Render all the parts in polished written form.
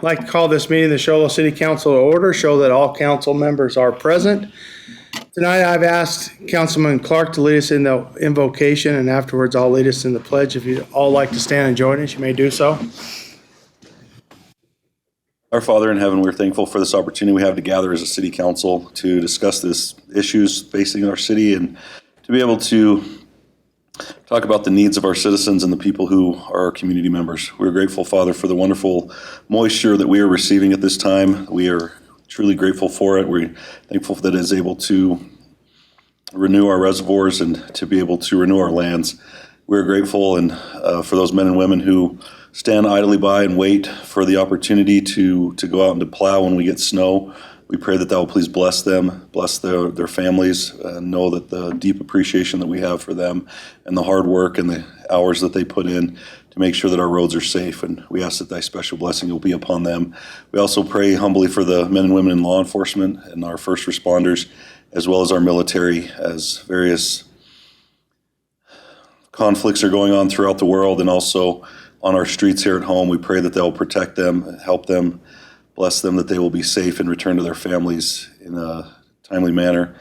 like to call this meeting of the Show Low City Council to order, show that all council members are present. Tonight I've asked Councilman Clark to lead us in the invocation, and afterwards I'll lead us in the pledge. If you'd all like to stand and join us, you may do so. Our Father in heaven, we're thankful for this opportunity we have to gather as a city council to discuss these issues facing our city and to be able to talk about the needs of our citizens and the people who are our community members. We're grateful, Father, for the wonderful moisture that we are receiving at this time. We are truly grateful for it. We're thankful that it is able to renew our reservoirs and to be able to renew our lands. We're grateful and for those men and women who stand idly by and wait for the opportunity to go out and to plow when we get snow. We pray that will please bless them, bless their families, and know that the deep appreciation that we have for them and the hard work and the hours that they put in to make sure that our roads are safe. And we ask that thy special blessing will be upon them. We also pray humbly for the men and women in law enforcement and our first responders, as well as our military, as various conflicts are going on throughout the world and also on our streets here at home. We pray that they'll protect them, help them, bless them, that they will be safe and return to their families in a timely manner.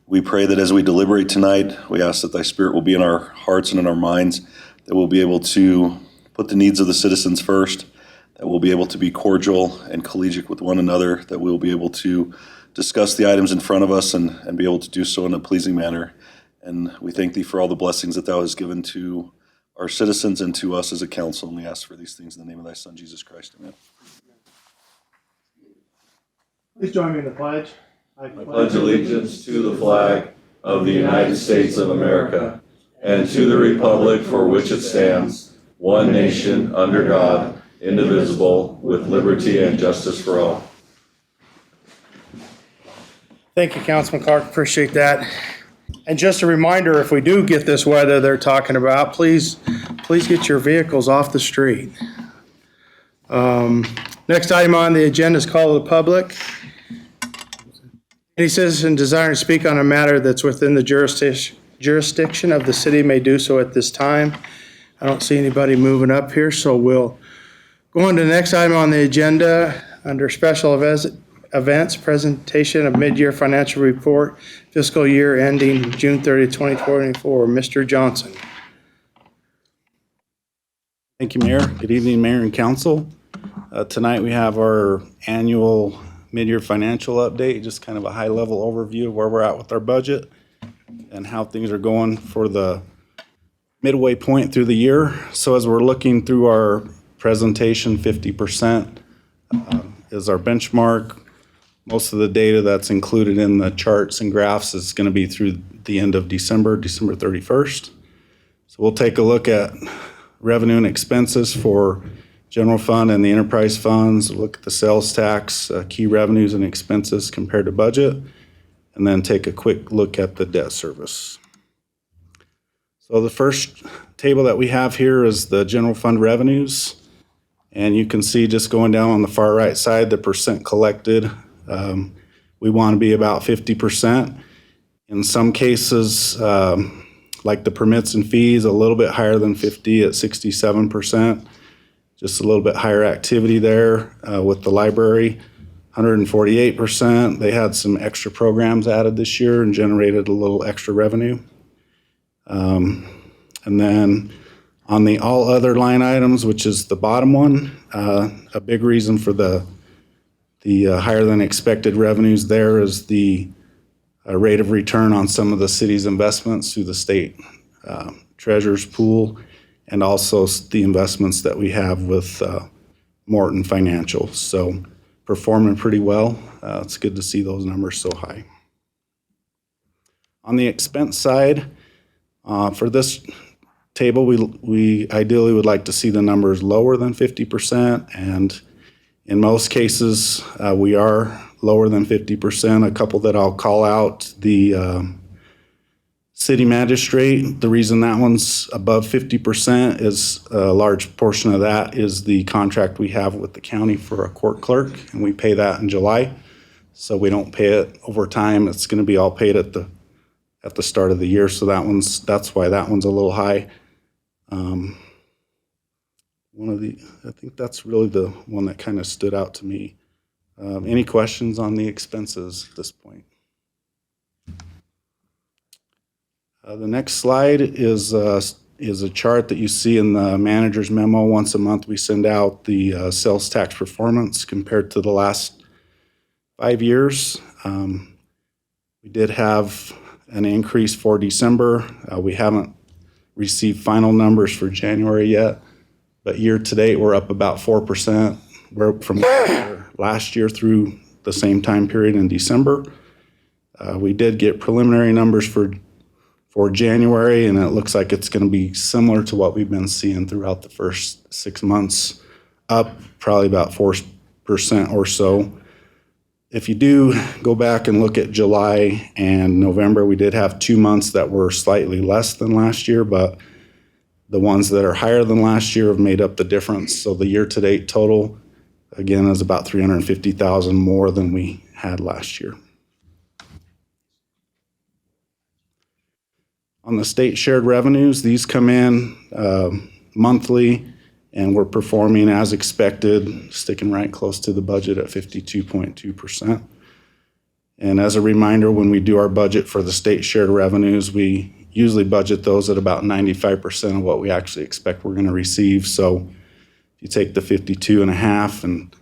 We pray that as we deliberate tonight, we ask that thy spirit will be in our hearts and in our minds, that we'll be able to put the needs of the citizens first, that we'll be able to be cordial and collegiate with one another, that we'll be able to discuss the items in front of us and be able to do so in a pleasing manner. And we thank thee for all the blessings that thou hast given to our citizens and to us as a council. And we ask for these things in the name of thy Son, Jesus Christ. Amen. Please join me in the pledge. I pledge allegiance to the flag of the United States of America and to the republic for which it stands, one nation, under God, indivisible, with liberty and justice for all. Thank you, Councilman Clark. Appreciate that. And just a reminder, if we do get this weather they're talking about, please get your vehicles off the street. Next item on the agenda is call to the public. Any citizen desiring to speak on a matter that's within the jurisdiction of the city may do so at this time. I don't see anybody moving up here, so we'll go on to the next item on the agenda under special events, presentation of mid-year financial report, fiscal year ending June 30, 2024. Mr. Johnson. Thank you, Mayor. Good evening, Mayor and Council. Tonight we have our annual mid-year financial update, just kind of a high-level overview of where we're at with our budget and how things are going for the midway point through the year. So as we're looking through our presentation, 50% is our benchmark. Most of the data that's included in the charts and graphs is going to be through the end of December 31st. So we'll take a look at revenue and expenses for general fund and the enterprise funds, look at the sales tax, key revenues and expenses compared to budget, and then take a quick look at the debt service. So the first table that we have here is the general fund revenues. And you can see just going down on the far right side, the percent collected. We want to be about 50%. In some cases, like the permits and fees, a little bit higher than 50 at 67%. Just a little bit higher activity there with the library, 148%. They had some extra programs added this year and generated a little extra revenue. And then on the all other line items, which is the bottom one, a big reason for the higher than expected revenues there is the rate of return on some of the city's investments through the state treasurer's pool, and also the investments that we have with Morton Financial. So performing pretty well. It's good to see those numbers so high. On the expense side, for this table, we ideally would like to see the numbers lower than 50%, and in most cases, we are lower than 50%. A couple that I'll call out, the city magistrate, the reason that one's above 50% is a large portion of that is the contract we have with the county for a court clerk, and we pay that in July. So we don't pay it over time. It's going to be all paid at the start of the year. So that's why that one's a little high. I think that's really the one that kind of stood out to me. Any questions on the expenses at this point? The next slide is a chart that you see in the manager's memo. Once a month, we send out the sales tax performance compared to the last 5 years. We did have an increase for December. We haven't received final numbers for January yet, but year to date, we're up about 4%. We're from last year through the same time period in December. We did get preliminary numbers for January, and it looks like it's going to be similar to what we've been seeing throughout the first 6 months, up probably about 4% or so. If you do go back and look at July and November, we did have 2 months that were slightly less than last year, but the ones that are higher than last year have made up the difference. So the year-to-date total, again, is about $350,000 more than we had last year. On the state shared revenues, these come in monthly, and we're performing as expected, sticking right close to the budget at 52.2%. And as a reminder, when we do our budget for the state shared revenues, we usually budget those at about 95% of what we actually expect we're going to receive. So if you take the 52.5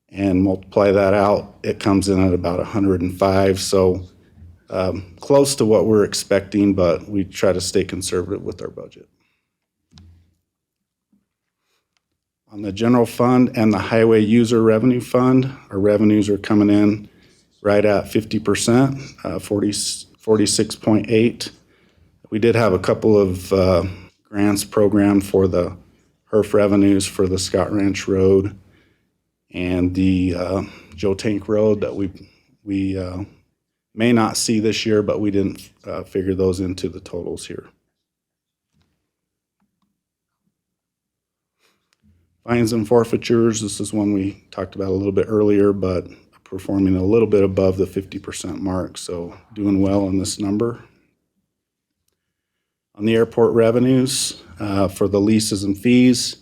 and multiply that out, it comes in at about 105. So close to what we're expecting, but we try to stay conservative with our budget. On the general fund and the highway user revenue fund, our revenues are coming in right at 50%, 46.8. We did have a couple of grants programmed for the HERF revenues for the Scott Ranch Road and the Joe Tank Road that we may not see this year, but we didn't figure those into the totals here. Fines and forfeitures, this is one we talked about a little bit earlier, but performing a little bit above the 50% mark, so doing well on this number. On the airport revenues, for the leases and fees,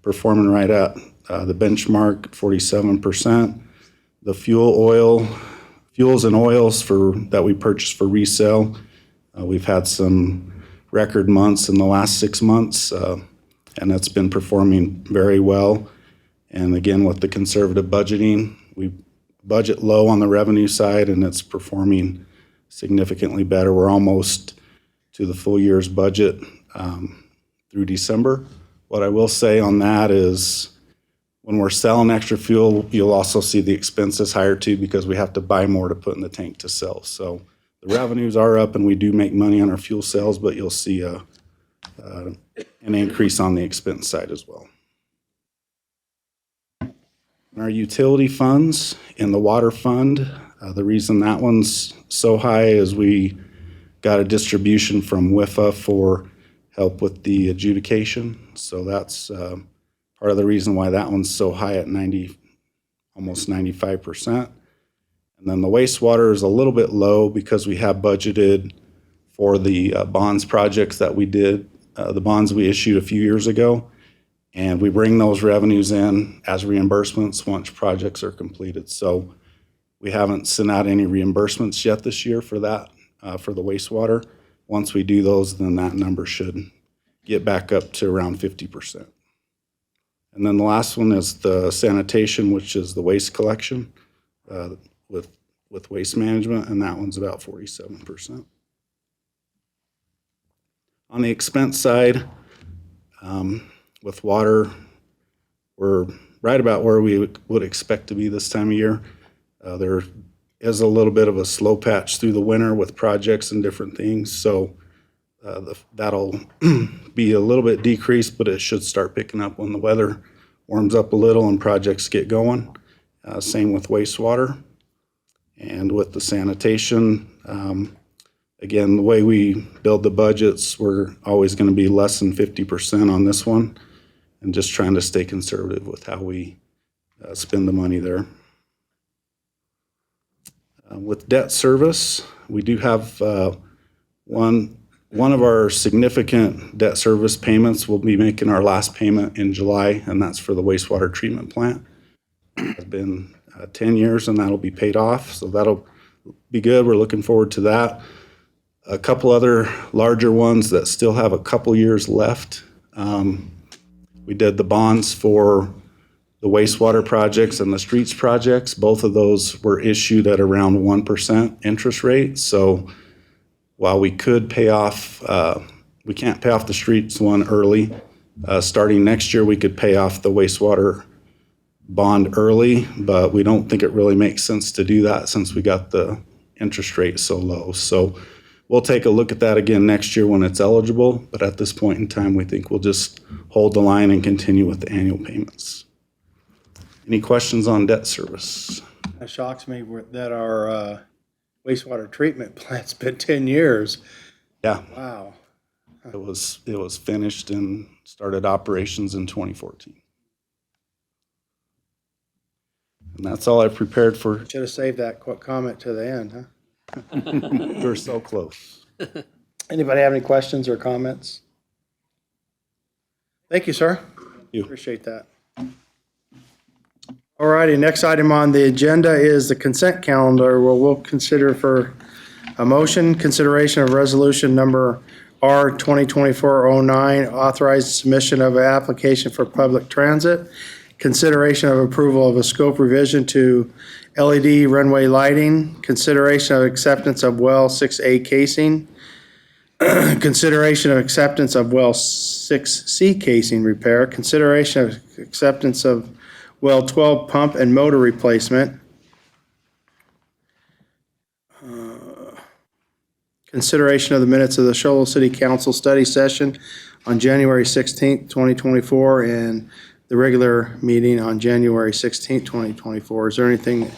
performing right at the benchmark, 47%. The fuels and oils that we purchased for resale, we've had some record months in the last 6 months, and that's been performing very well. And again, with the conservative budgeting, we budget low on the revenue side, and it's performing significantly better. We're almost to the full year's budget through December. What I will say on that is when we're selling extra fuel, you'll also see the expenses higher too, because we have to buy more to put in the tank to sell. So the revenues are up and we do make money on our fuel sales, but you'll see an increase on the expense side as well. Our utility funds in the water fund, the reason that one's so high is we got a distribution from WIFA for help with the adjudication. So that's part of the reason why that one's so high at almost 95%. And then the wastewater is a little bit low because we have budgeted for the bonds projects that we did, the bonds we issued a few years ago. And we bring those revenues in as reimbursements once projects are completed. So we haven't sent out any reimbursements yet this year for that, for the wastewater. Once we do those, then that number should get back up to around 50%. And then the last one is the sanitation, which is the waste collection with waste management, and that one's about 47%. On the expense side, with water, we're right about where we would expect to be this time of year. There is a little bit of a slow patch through the winter with projects and different things, so that'll be a little bit decreased, but it should start picking up when the weather warms up a little and projects get going. Same with wastewater. And with the sanitation, again, the way we build the budgets, we're always going to be less than 50% on this one, and just trying to stay conservative with how we spend the money there. With debt service, we do have one one of our significant debt service payments, we'll be making our last payment in July, and that's for the wastewater treatment plant. It's been 10 years, and that'll be paid off, so that'll be good. We're looking forward to that. A couple other larger ones that still have a couple years left. We did the bonds for the wastewater projects and the streets projects. Both of those were issued at around 1% interest rate. So while we could pay off, we can't pay off the streets one early. Starting next year, we could pay off the wastewater bond early, but we don't think it really makes sense to do that since we got the interest rate so low. So we'll take a look at that again next year when it's eligible, but at this point in time, we think we'll just hold the line and continue with the annual payments. Any questions on debt service? It shocks me that our wastewater treatment plant's been 10 years. Yeah, Wow. it was finished and started operations in 2014. And that's all I prepared for. Should have saved that quick comment to the end, huh? We're so close. Anybody have any questions or comments? Thank you, sir. you. Appreciate that. All righty, next item on the agenda is the consent calendar, where we'll consider for a motion, consideration of resolution number R 2024-09, authorized submission of an application for public transit, consideration of approval of a scope revision to LED runway lighting, consideration of acceptance of well 6A casing, consideration of acceptance of well 6C casing repair, consideration of acceptance of well 12 pump and motor replacement, consideration of the minutes of the Shoal City Council study session on January 16th, 2024, and the regular meeting on January 16th, 2024. Is there anything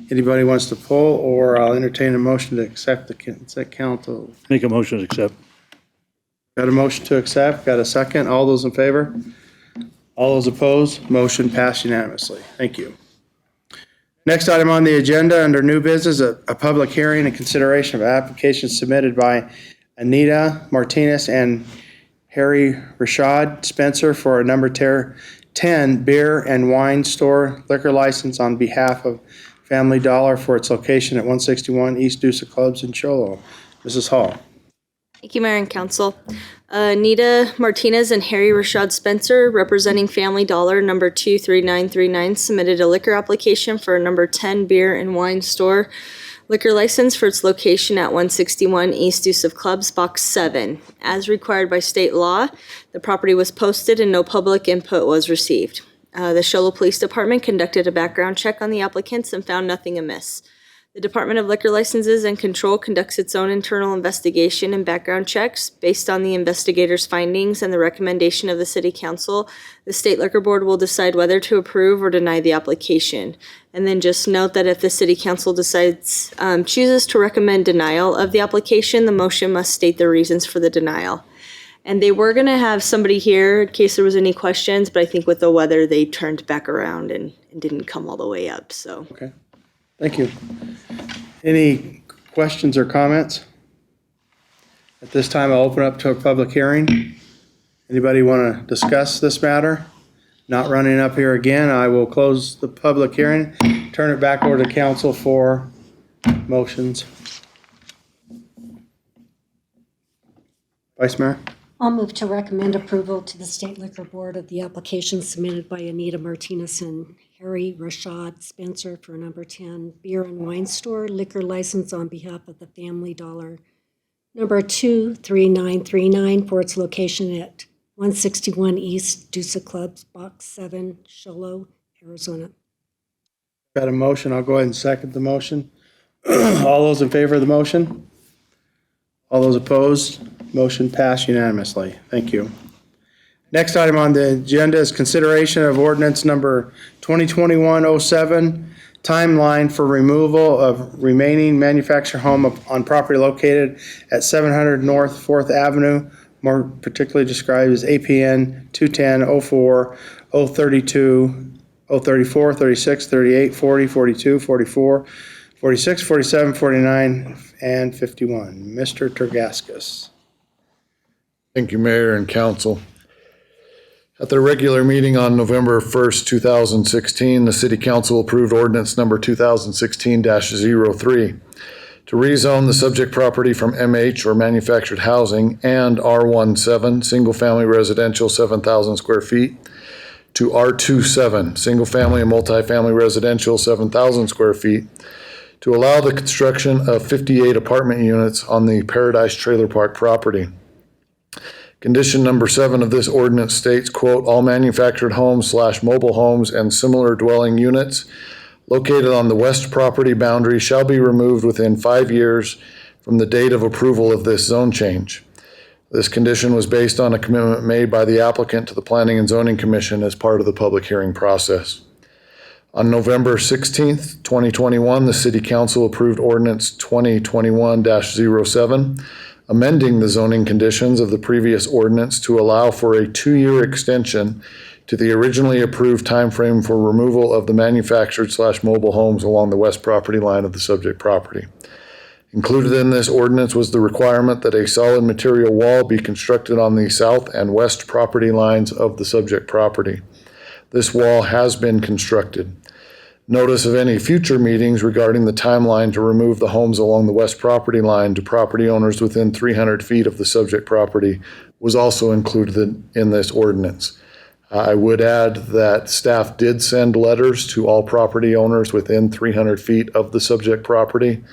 anybody wants to pull, or I'll entertain a motion to accept the consent council? Make a motion to accept. Got a motion to accept? Got a second? All those in favor? All those opposed? Motion passed unanimously. Thank you. Next item on the agenda, under new business, a public hearing and consideration of applications submitted by Anita Martinez and Harry Rashad Spencer for a number 10 beer and wine store liquor license on behalf of Family Dollar for its location at 161 East Dusa Clubs in Cholo. Mrs. Hall. Thank you, Mayor and Council. Anita Martinez and Harry Rashad Spencer, representing Family Dollar number 23939, submitted a liquor application for a number 10 beer and wine store liquor license for its location at 161 East Deuce of Clubs, Box 7. As required by state law, the property was posted and no public input was received. The Shoalo Police Department conducted a background check on the applicants and found nothing amiss. The Department of Liquor Licenses and Control conducts its own internal investigation and background checks. Based on the investigator's findings and the recommendation of the City Council, the State Liquor Board will decide whether to approve or deny the application. And then just note that if the City Council chooses to recommend denial of the application, the motion must state the reasons for the denial. And they were going to have somebody here in case there was any questions, but I think with the weather, they turned back around and didn't come all the way up, so. Okay. Thank you. Any questions or comments? At this time, I'll open up to a public hearing. Anybody want to discuss this matter? Not running up here again, I will close the public hearing, turn it back over to council for motions. Vice Mayor? I'll move to recommend approval to the State Liquor Board of the application submitted by Anita Martinez and Harry Rashad Spencer for number 10 beer and wine store liquor license on behalf of the Family Dollar number 23939 for its location at 161 East Dusa Clubs, Box 7, Cholo, Arizona. Got a motion, I'll go ahead and second the motion. All those in favor of the motion? All those opposed? Motion passed unanimously. Thank you. Next item on the agenda is consideration of ordinance number 2021-07, timeline for removal of remaining manufactured home on property located at 700 North 4th Avenue, more particularly described as APN 210-04, 032, 034, 36, 38, 40, 42, 44, 46, 47, 49, and 51. Mr. Tergaskus. Thank you, Mayor and Council. At their regular meeting on November 1st, 2016, the City Council approved ordinance number 2016-03 to rezone the subject property from MH or manufactured housing and R17, single-family residential, 7,000 square feet, to R27, single-family and multifamily residential, 7,000 square feet, to allow the construction of 58 apartment units on the Paradise Trailer Park property. Condition number 7 of this ordinance states, quote, "All manufactured homes / mobile homes and similar dwelling units located on the west property boundary shall be removed within 5 years from the date of approval of this zone change." This condition was based on a commitment made by the applicant to the Planning and Zoning Commission as part of the public hearing process. On November 16th, 2021, the City Council approved ordinance 2021-07, amending the zoning conditions of the previous ordinance to allow for a 2-year extension to the originally approved timeframe for removal of the manufactured / mobile homes along the west property line of the subject property. Included in this ordinance was the requirement that a solid material wall be constructed on the south and west property lines of the subject property. This wall has been constructed. Notice of any future meetings regarding the timeline to remove the homes along the west property line to property owners within 300 feet of the subject property was also included in this ordinance. I would add that staff did send letters to all property owners within 300 feet of the subject property,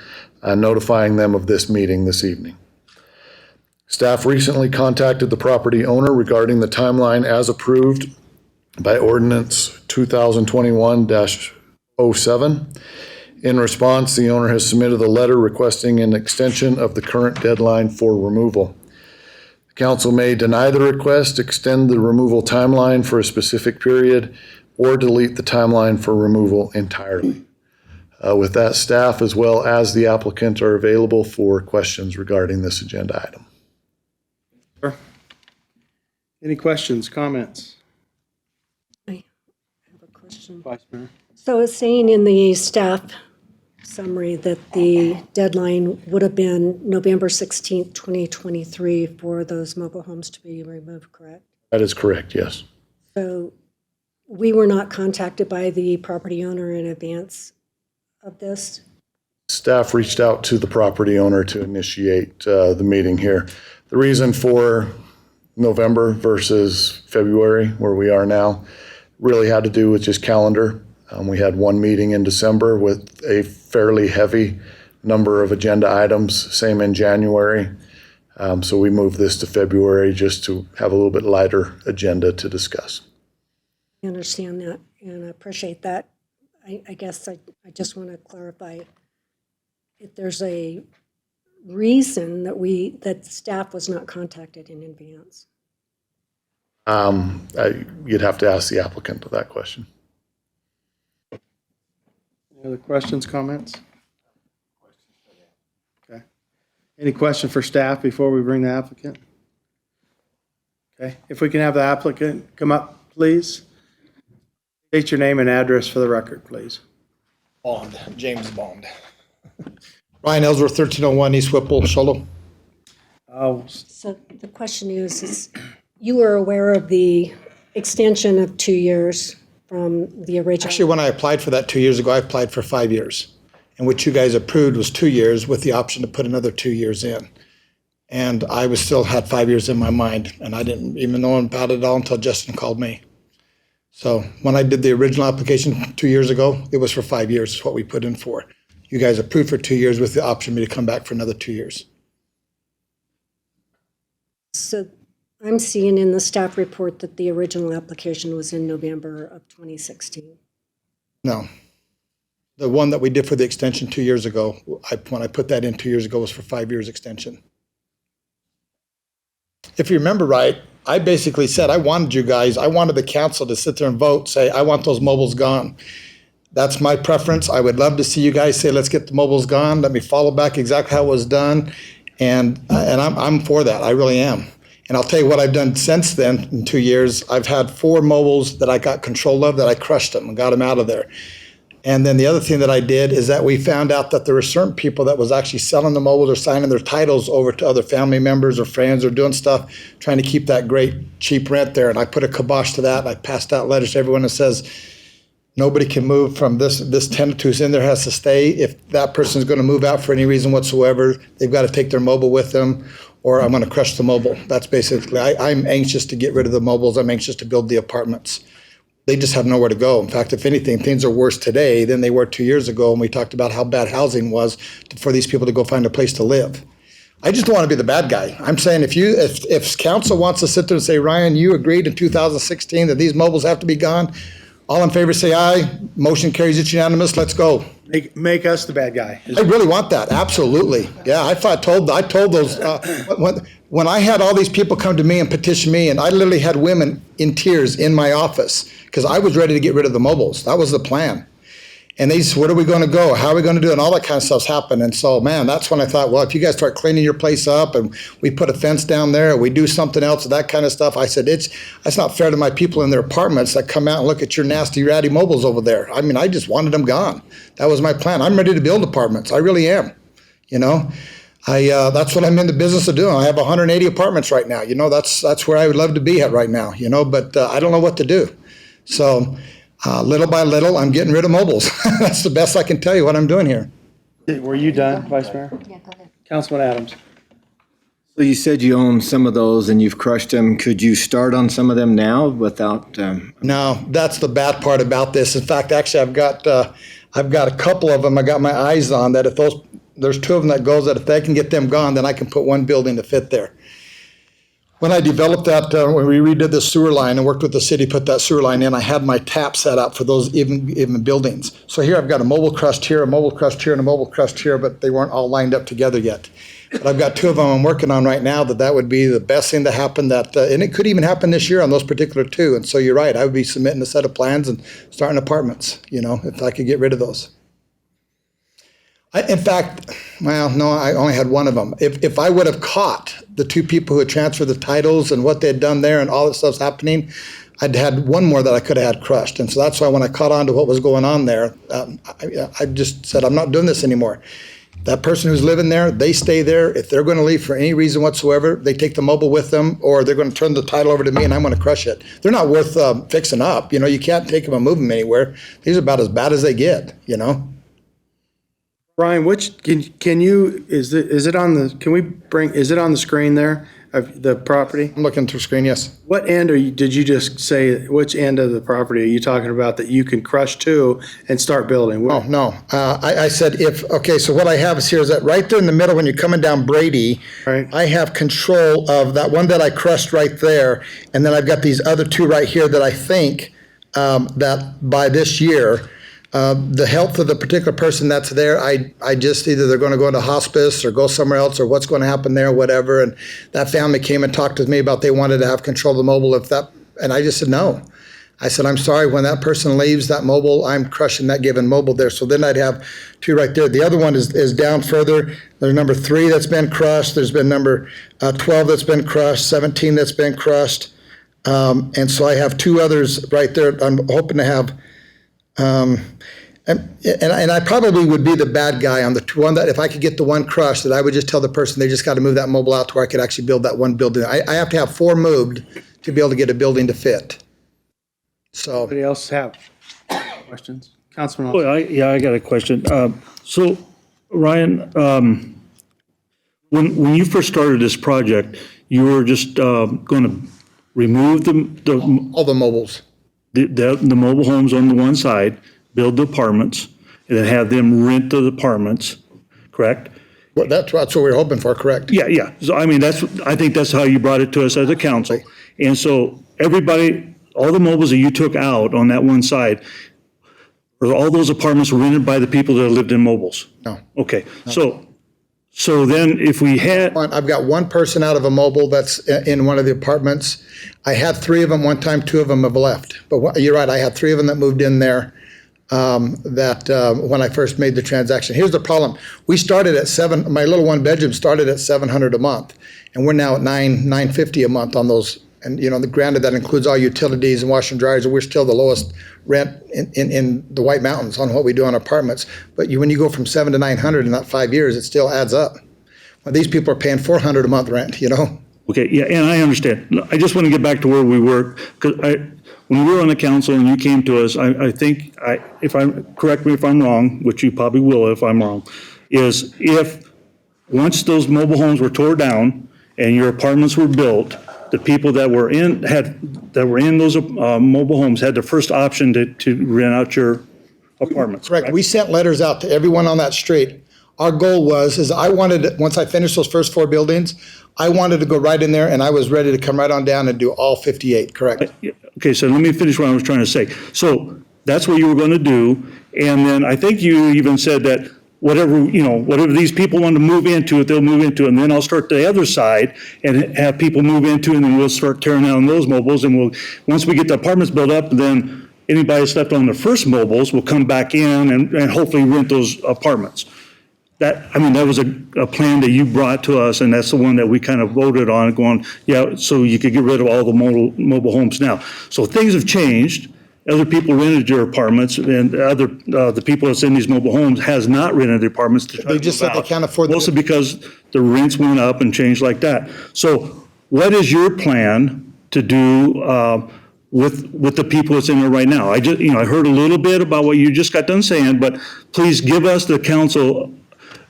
notifying them of this meeting this evening. Staff recently contacted the property owner regarding the timeline as approved by ordinance 2021-07. In response, the owner has submitted a letter requesting an extension of the current deadline for removal. The council may deny the request, extend the removal timeline for a specific period, or delete the timeline for removal entirely. With that, staff as well as the applicant are available for questions regarding this agenda item. Any questions, comments? I have a question. Vice Mayor? So it's saying in the staff summary that the deadline would have been November 16th, 2023 for those mobile homes to be removed, correct? That is correct, yes. So we were not contacted by the property owner in advance of this? Staff reached out to the property owner to initiate the meeting here. The reason for November versus February, where we are now, really had to do with just calendar. We had one meeting in December with a fairly heavy number of agenda items, same in January. So we moved this to February just to have a little bit lighter agenda to discuss. I understand that, and I appreciate that. I guess I just want to clarify if there's a reason that staff was not contacted in advance. You'd have to ask the applicant that question. Any other questions, comments? Okay. Any question for staff before we bring the applicant? Okay, if we can have the applicant come up, please. State your name and address for the record, please. Bond, James Bond. Ryan Ellsworth, 1301 East Whipple, Sholo. Oh, So the question is you were aware of the extension of 2 years from the original? Actually, when I applied for that 2 years ago, I applied for 5 years. And what you guys approved was 2 years with the option to put another 2 years in. And I was still had 5 years in my mind, and I didn't even know about it at all until Justin called me. So when I did the original application 2 years ago, it was for 5 years, is what we put in for. You guys approved for 2 years with the option for me to come back for another 2 years. So I'm seeing in the staff report that the original application was in November of 2016. No. The one that we did for the extension 2 years ago, when I put that in 2 years ago, was for 5 years extension. If you remember right, I basically said I wanted the council to sit there and vote, say, I want those mobiles gone. That's my preference. I would love to see you guys say, let's get the mobiles gone. Let me follow back exactly how it was done. And I'm for that. I really am. And I'll tell you what I've done since then in 2 years. I've had 4 mobiles that I got control of that I crushed them and got them out of there. And then the other thing that I did is that we found out that there were certain people that was actually selling the mobiles or signing their titles over to other family members or friends or doing stuff, trying to keep that great cheap rent there. And I put a kibosh to that. And I passed out letters to everyone that says, nobody can move from this tenant who's in there has to stay. If that person's going to move out for any reason whatsoever, they've got to take their mobile with them, or I'm going to crush the mobile. That's basically, I'm anxious to get rid of the mobiles. I'm anxious to build the apartments. They just have nowhere to go. In fact, if anything, things are worse today than they were 2 years ago when we talked about how bad housing was for these people to go find a place to live. I just don't want to be the bad guy. I'm saying if council wants to sit there and say, Ryan, you agreed in 2016 that these mobiles have to be gone, all in favor say aye. Motion carries, it's unanimous. Let's go. Make us the bad guy. I really want that. Absolutely. Yeah, I told those when I had all these people come to me and petition me, and I literally had women in tears in my office because I was ready to get rid of the mobiles. That was the plan. And they said, where are we going to go? How are we going to do it? And all that kind of stuff's happened. And so, man, that's when I thought, well, if you guys start cleaning your place up and we put a fence down there, we do something else, that kind of stuff. I said, that's not fair to my people in their apartments that come out and look at your nasty, ratty mobiles over there. I mean, I just wanted them gone. That was my plan. I'm ready to build apartments. I really am. You know, that's what I'm in the business of doing. I have 180 apartments right now. You know, that's where I would love to be at right now, you know, but I don't know what to do. So, little by little, I'm getting rid of mobiles. That's the best I can tell you what I'm doing here. Were you done, Vice Mayor? Yeah, go ahead. Councilman Adams? So you said you own some of those and you've crushed them. Could you start on some of them now without? No, that's the bad part about this. In fact, actually, I've got a couple of them I got my eyes on that if there's two of them that goes that if they can get them gone, then I can put one building to fit there. When I developed that, when we redid the sewer line and worked with the city, put that sewer line in, I had my tap set up for those even buildings. So here I've got a mobile crushed here, a mobile crushed here, and a mobile crushed here, but they weren't all lined up together yet. But I've got two of them I'm working on right now that would be the best thing to happen, and it could even happen this year on those particular two. And so you're right, I would be submitting a set of plans and starting apartments, you know, if I could get rid of those. In fact, well, no, I only had one of them. If I would have caught the two people who had transferred the titles and what they had done there and all that stuff's happening, I'd had one more that I could have had crushed. And so that's why when I caught on to what was going on there, I just said, I'm not doing this anymore. That person who's living there, they stay there. If they're going to leave for any reason whatsoever, they take the mobile with them, or they're going to turn the title over to me and I'm going to crush it. They're not worth fixing up. You know, you can't take them and move them anywhere. These are about as bad as they get, you know. Brian, can is it on the screen there of the property? I'm looking through screen, yes. What end did you just say, which end of the property are you talking about that you can crush to and start building? Oh, no. I said so what I have is here is that right there in the middle when you're coming down Brady, Right. I have control of that one that I crushed right there, and then I've got these other two right here that I think that by this year, the health of the particular person that's there, I just either they're going to go into hospice or go somewhere else or what's going to happen there, whatever. And that family came and talked with me about they wanted to have control of the mobile and I just said no. I said, I'm sorry, when that person leaves that mobile, I'm crushing that given mobile there. So then I'd have two right there. The other one is down further. There's number 3 that's been crushed. There's been number 12 that's been crushed, 17 that's been crushed. And so I have two others right there. I'm hoping to have and I probably would be the bad guy on the one that if I could get the one crushed, that I would just tell the person they just got to move that mobile out to where I could actually build that one building. I have to have 4 moved to be able to get a building to fit. So Anybody else have questions? Councilman Well, I got a question. So, Ryan, when you first started this project, you were just going to remove all the mobiles. the mobile homes on the one side, build the apartments, and then have them rent the apartments, correct? Well, that's what we were hoping for, correct? Yeah. So, I mean, I think that's how you brought it to us as a council. And so everybody, all the mobiles that you took out on that one side, or all those apartments were rented by the people that lived in mobiles? No. Okay, so then if we had, I've got one person out of a mobile that's in one of the apartments. I had 3 of them one time, 2 of them have left. But you're right, I had 3 of them that moved in there when I first made the transaction. Here's the problem. We started at my little 1 bedroom started at $700 a month, and we're now at $950 a month on those And, granted, that includes all utilities and washer and dryers, and we're still the lowest rent in the White Mountains on what we do on apartments. But when you go from 700 to 900 in that 5 years, it still adds up. Well, these people are paying $400 a month rent, Okay, yeah, and I understand. I just want to get back to where we were, because when we were on the council and you came to us, I think, correct me if I'm wrong, which you probably will if I'm wrong, is once those mobile homes were tore down and your apartments were built, the people that were in those mobile homes had the first option to rent out your apartments. Correct. We sent letters out to everyone on that street. Our goal was I wanted, once I finished those first 4 buildings, I wanted to go right in there, and I was ready to come right on down and do all 58, correct? Okay, so let me finish what I was trying to say. So that's what you were going to do, and then I think you even said that whatever these people want to move into it, they'll move into it, and then I'll start the other side and have people move into it, and then we'll start tearing down those mobiles, and once we get the apartments built up, then anybody that's left on the first mobiles will come back in and hopefully rent those apartments. That was a plan that you brought to us, and that's the one that we kind of voted on, going, yeah, so you could get rid of all the mobile homes now. So things have changed. Other people rented your apartments, and the people that's in these mobile homes has not rented the apartments. They just said they can't afford them. Mostly because the rents went up and changed like that. So what is your plan to do with the people that's in there right now? I heard a little bit about what you just got done saying, but please give us, the council,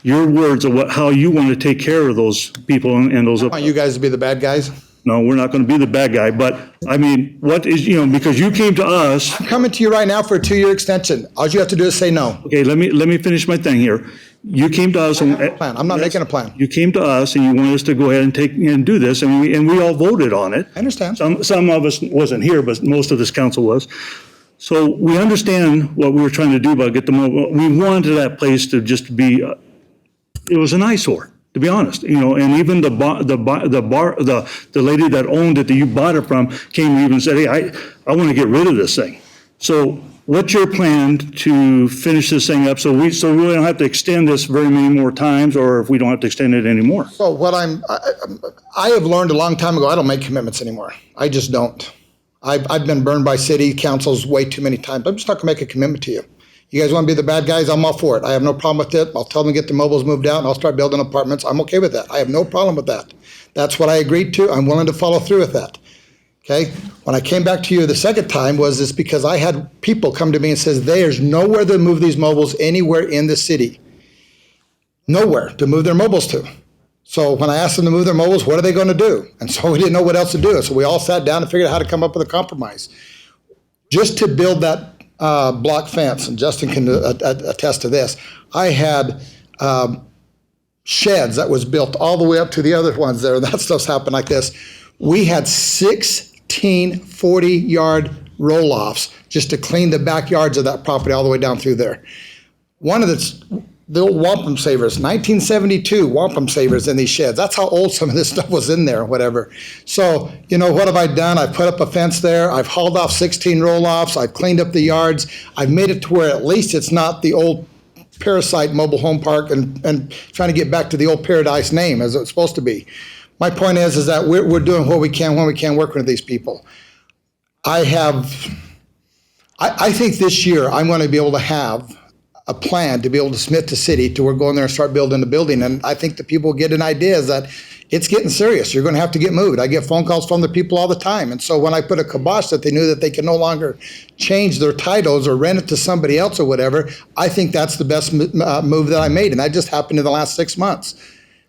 your words of how you want to take care of those people and those. I want you guys to be the bad guys. No, we're not going to be the bad guy, but what is, because you came to us. I'm coming to you right now for a 2-year extension. All you have to do is say no. Okay, let me finish my thing here. You came to us. Plan. I'm not making a plan. You came to us and you wanted us to go ahead and do this, and we all voted on it. I understand. Some of us wasn't here, but most of this council was. So we understand what we were trying to do about get the mobile. We wanted that place to just be. It was an eyesore, to be honest, and even the lady that owned it that you bought it from came and even said, hey, I want to get rid of this thing. So what's your plan to finish this thing up so we don't have to extend this very many more times, or if we don't have to extend it anymore? So what I have learned a long time ago, I don't make commitments anymore. I just don't. I've been burned by city councils way too many times. I'm just not gonna make a commitment to you. You guys want to be the bad guys? I'm all for it. I have no problem with it. I'll tell them to get the mobiles moved out, and I'll start building apartments. I'm okay with that. I have no problem with that. That's what I agreed to. I'm willing to follow through with that. Okay? When I came back to you the second time was because I had people come to me and says, there's nowhere to move these mobiles anywhere in the city. Nowhere to move their mobiles to. So when I asked them to move their mobiles, what are they going to do? And so we didn't know what else to do. So we all sat down and figured out how to come up with a compromise. Just to build that block fence, and Justin can attest to this. I had sheds that was built all the way up to the other ones there. That stuff's happened like this. We had 16 40-yard roll-offs just to clean the backyards of that property all the way down through there. One of the old wampum savers, 1972 wampum savers in these sheds. That's how old some of this stuff was in there, whatever. So, what have I done? I've put up a fence there. I've hauled off 16 roll-offs. I've cleaned up the yards. I've made it to where at least it's not the old Parasite mobile home park and trying to get back to the old Paradise name as it's supposed to be. My point is that we're doing what we can when we can, working with these people. I think this year I'm going to be able to have a plan to be able to submit to city to we're going there and start building the building. And I think the people get an idea is that it's getting serious. You're going to have to get moved. I get phone calls from the people all the time. And so when I put a kibosh that they knew that they can no longer change their titles or rent it to somebody else or whatever, I think that's the best move that I made. And that just happened in the last 6 months.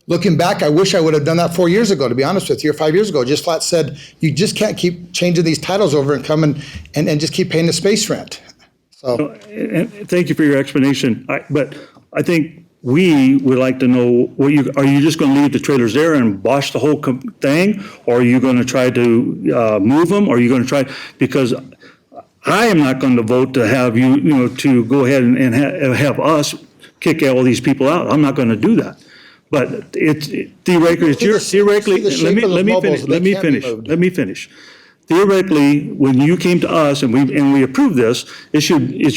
Looking back, I wish I would have done that 4 years ago, to be honest with you, or 5 years ago. Just flat said, you just can't keep changing these titles over and come and just keep paying the space rent. So, and thank you for your explanation. But I think we would like to know, are you just going to leave the trailers there and bosh the whole thing? Or are you going to try to move them? Or are you going to try, because I am not going to vote to have to go ahead and have us kick all these people out. I'm not going to do that. But theoretically, let me finish. theoretically, when you came to us and we approved this, it's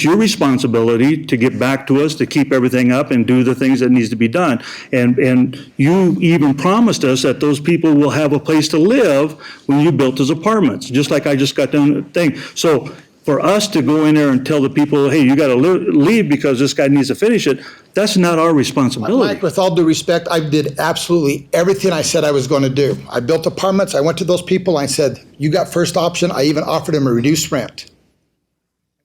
your responsibility to get back to us, to keep everything up and do the things that needs to be done. And you even promised us that those people will have a place to live when you built those apartments, just like I just got done thing. So for us to go in there and tell the people, hey, you gotta leave because this guy needs to finish it, that's not our responsibility. Mike, with all due respect, I did absolutely everything I said I was going to do. I built apartments. I went to those people. I said, you got first option. I even offered them a reduced rent.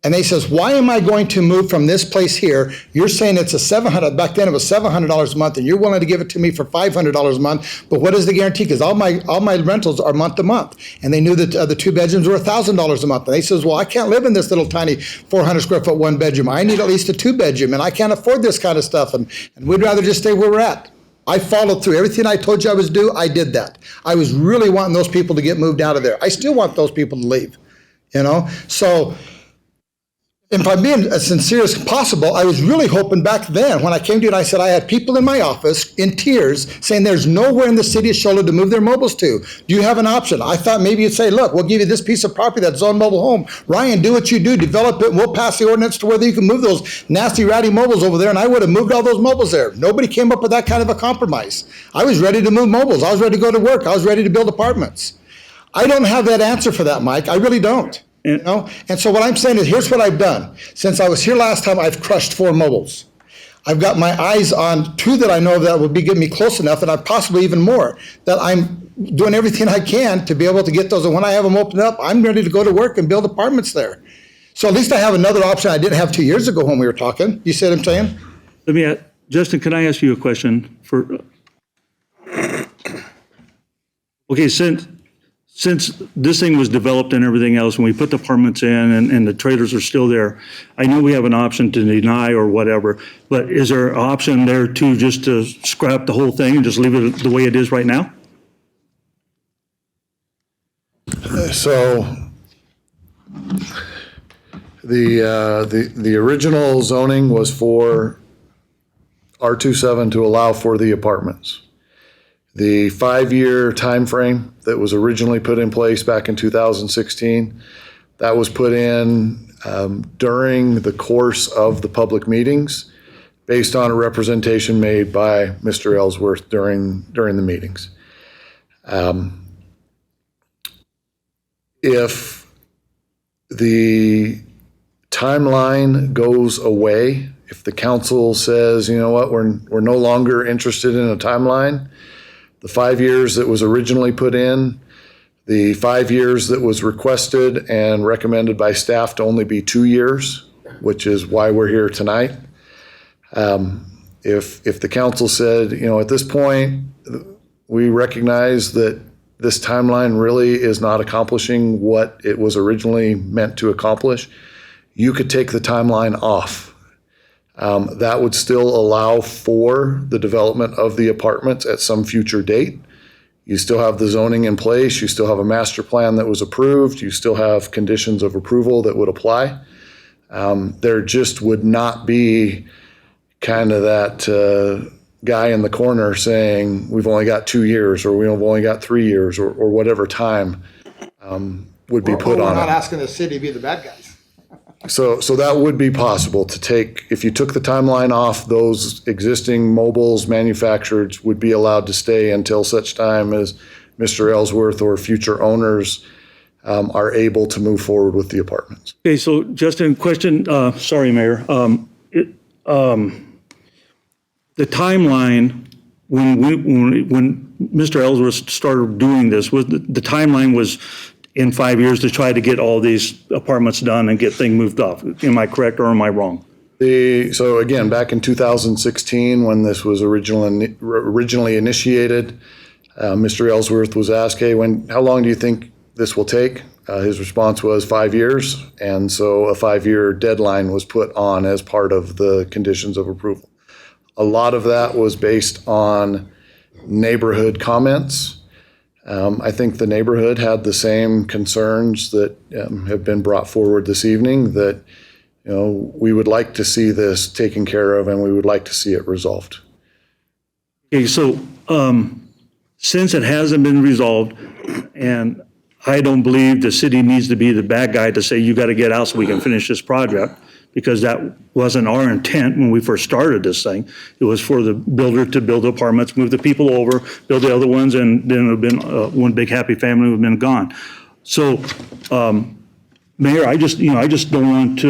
And they says, why am I going to move from this place here? You're saying it's a $700, back then it was $700 a month, and you're willing to give it to me for $500 a month, but what is the guarantee? Because all my rentals are month to month. And they knew that the 2 bedrooms were $1,000 a month. And they says, well, I can't live in this little tiny 400 square foot 1 bedroom. I need at least a 2 bedroom, and I can't afford this kind of stuff, and we'd rather just stay where we're at. I followed through. Everything I told you I was due, I did that. I was really wanting those people to get moved out of there. I still want those people to leave, you know? So, if I'm being as sincere as possible, I was really hoping back then, when I came to you and I said, I had people in my office in tears saying there's nowhere in the city of Charlotte to move their mobiles to. Do you have an option? I thought maybe you'd say, look, we'll give you this piece of property that's zoned mobile home. Ryan, do what you do, develop it, and we'll pass the ordinance to where you can move those nasty, ratty mobiles over there, and I would have moved all those mobiles there. Nobody came up with that kind of a compromise. I was ready to move mobiles. I was ready to go to work. I was ready to build apartments. I don't have that answer for that, Mike. I really don't. You know? And so what I'm saying is, here's what I've done. Since I was here last time, I've crushed 4 mobiles. I've got my eyes on 2 that I know that will be getting me close enough, and possibly even more, that I'm doing everything I can to be able to get those. And when I have them opened up, I'm ready to go to work and build apartments there. So at least I have another option I didn't have 2 years ago when we were talking. You see what I'm saying? Justin, can I ask you a question? Okay, since this thing was developed and everything else, when we put the apartments in and the trailers are still there, I know we have an option to deny or whatever, but is there an option there to just to scrap the whole thing and just leave it the way it is right now? So the original zoning was for R27 to allow for the apartments. The 5-year time frame that was originally put in place back in 2016, that was put in during the course of the public meetings based on a representation made by Mr. Ellsworth during the meetings. If the timeline goes away, if the council says, you know what, we're no longer interested in a timeline, the 5 years that was originally put in, the 5 years that was requested and recommended by staff to only be 2 years, which is why we're here tonight. If the council said, you know, at this point, we recognize that this timeline really is not accomplishing what it was originally meant to accomplish, you could take the timeline off. That would still allow for the development of the apartments at some future date. You still have the zoning in place. You still have a master plan that was approved. You still have conditions of approval that would apply. There just would not be kind of that guy in the corner saying, we've only got 2 years, or we've only got 3 years, or whatever time would be put on it. We're not asking the city to be the bad guys. So that would be possible to take, if you took the timeline off, those existing mobiles manufactured would be allowed to stay until such time as Mr. Ellsworth or future owners are able to move forward with the apartments. Okay, so Justin, question, sorry, Mayor. The timeline, when Mr. Ellsworth started doing this, was the timeline was in 5 years to try to get all these apartments done and get things moved off. Am I correct or am I wrong? So again, back in 2016, when this was originally initiated, Mr. Ellsworth was asked, hey, how long do you think this will take? His response was 5 years. And so a 5-year deadline was put on as part of the conditions of approval. A lot of that was based on neighborhood comments. I think the neighborhood had the same concerns that have been brought forward this evening, that we would like to see this taken care of and we would like to see it resolved. Okay, so since it hasn't been resolved, and I don't believe the city needs to be the bad guy to say, you got to get out so we can finish this project, because that wasn't our intent when we first started this thing. It was for the builder to build apartments, move the people over, build the other ones, and then it would have been one big happy family would have been gone. So, Mayor, I just don't want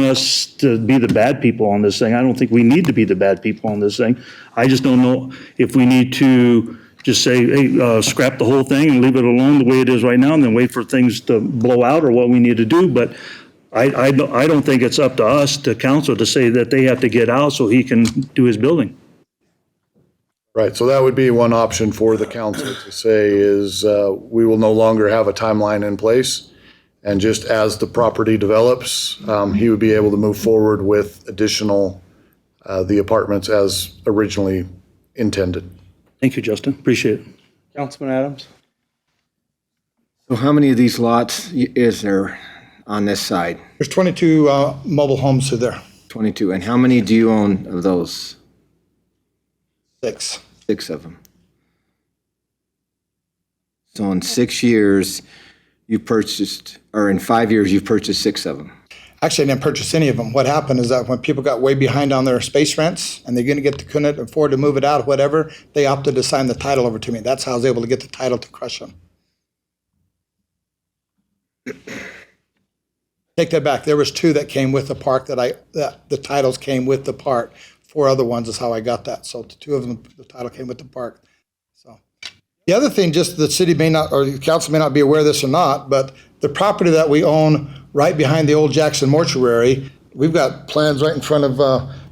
us to be the bad people on this thing. I don't think we need to be the bad people on this thing. I just don't know if we need to just say, hey, scrap the whole thing and leave it alone the way it is right now and then wait for things to blow out, or what we need to do. But I don't think it's up to us, to council, to say that they have to get out so he can do his building. Right, so that would be one option for the council to say is, we will no longer have a timeline in place. And just as the property develops, he would be able to move forward with additional, the apartments as originally intended. Thank you, Justin. Appreciate it. Councilman Adams? So how many of these lots is there on this side? There's 22 mobile homes through there. 22. And how many do you own of those? 6. 6 of them. So in 6 years, you purchased, or in 5 years, you've purchased 6 of them. Actually, I didn't purchase any of them. What happened is that when people got way behind on their space rents and they're going to couldn't afford to move it out, whatever, they opted to sign the title over to me. That's how I was able to get the title to crush them. Take that back. There was 2 that came with the park that the titles came with the park. 4 other ones is how I got that. So the 2 of them, the title came with the park. So the other thing, just the city may not, or the council may not be aware of this or not, but the property that we own right behind the old Jackson mortuary, we've got plans right in front of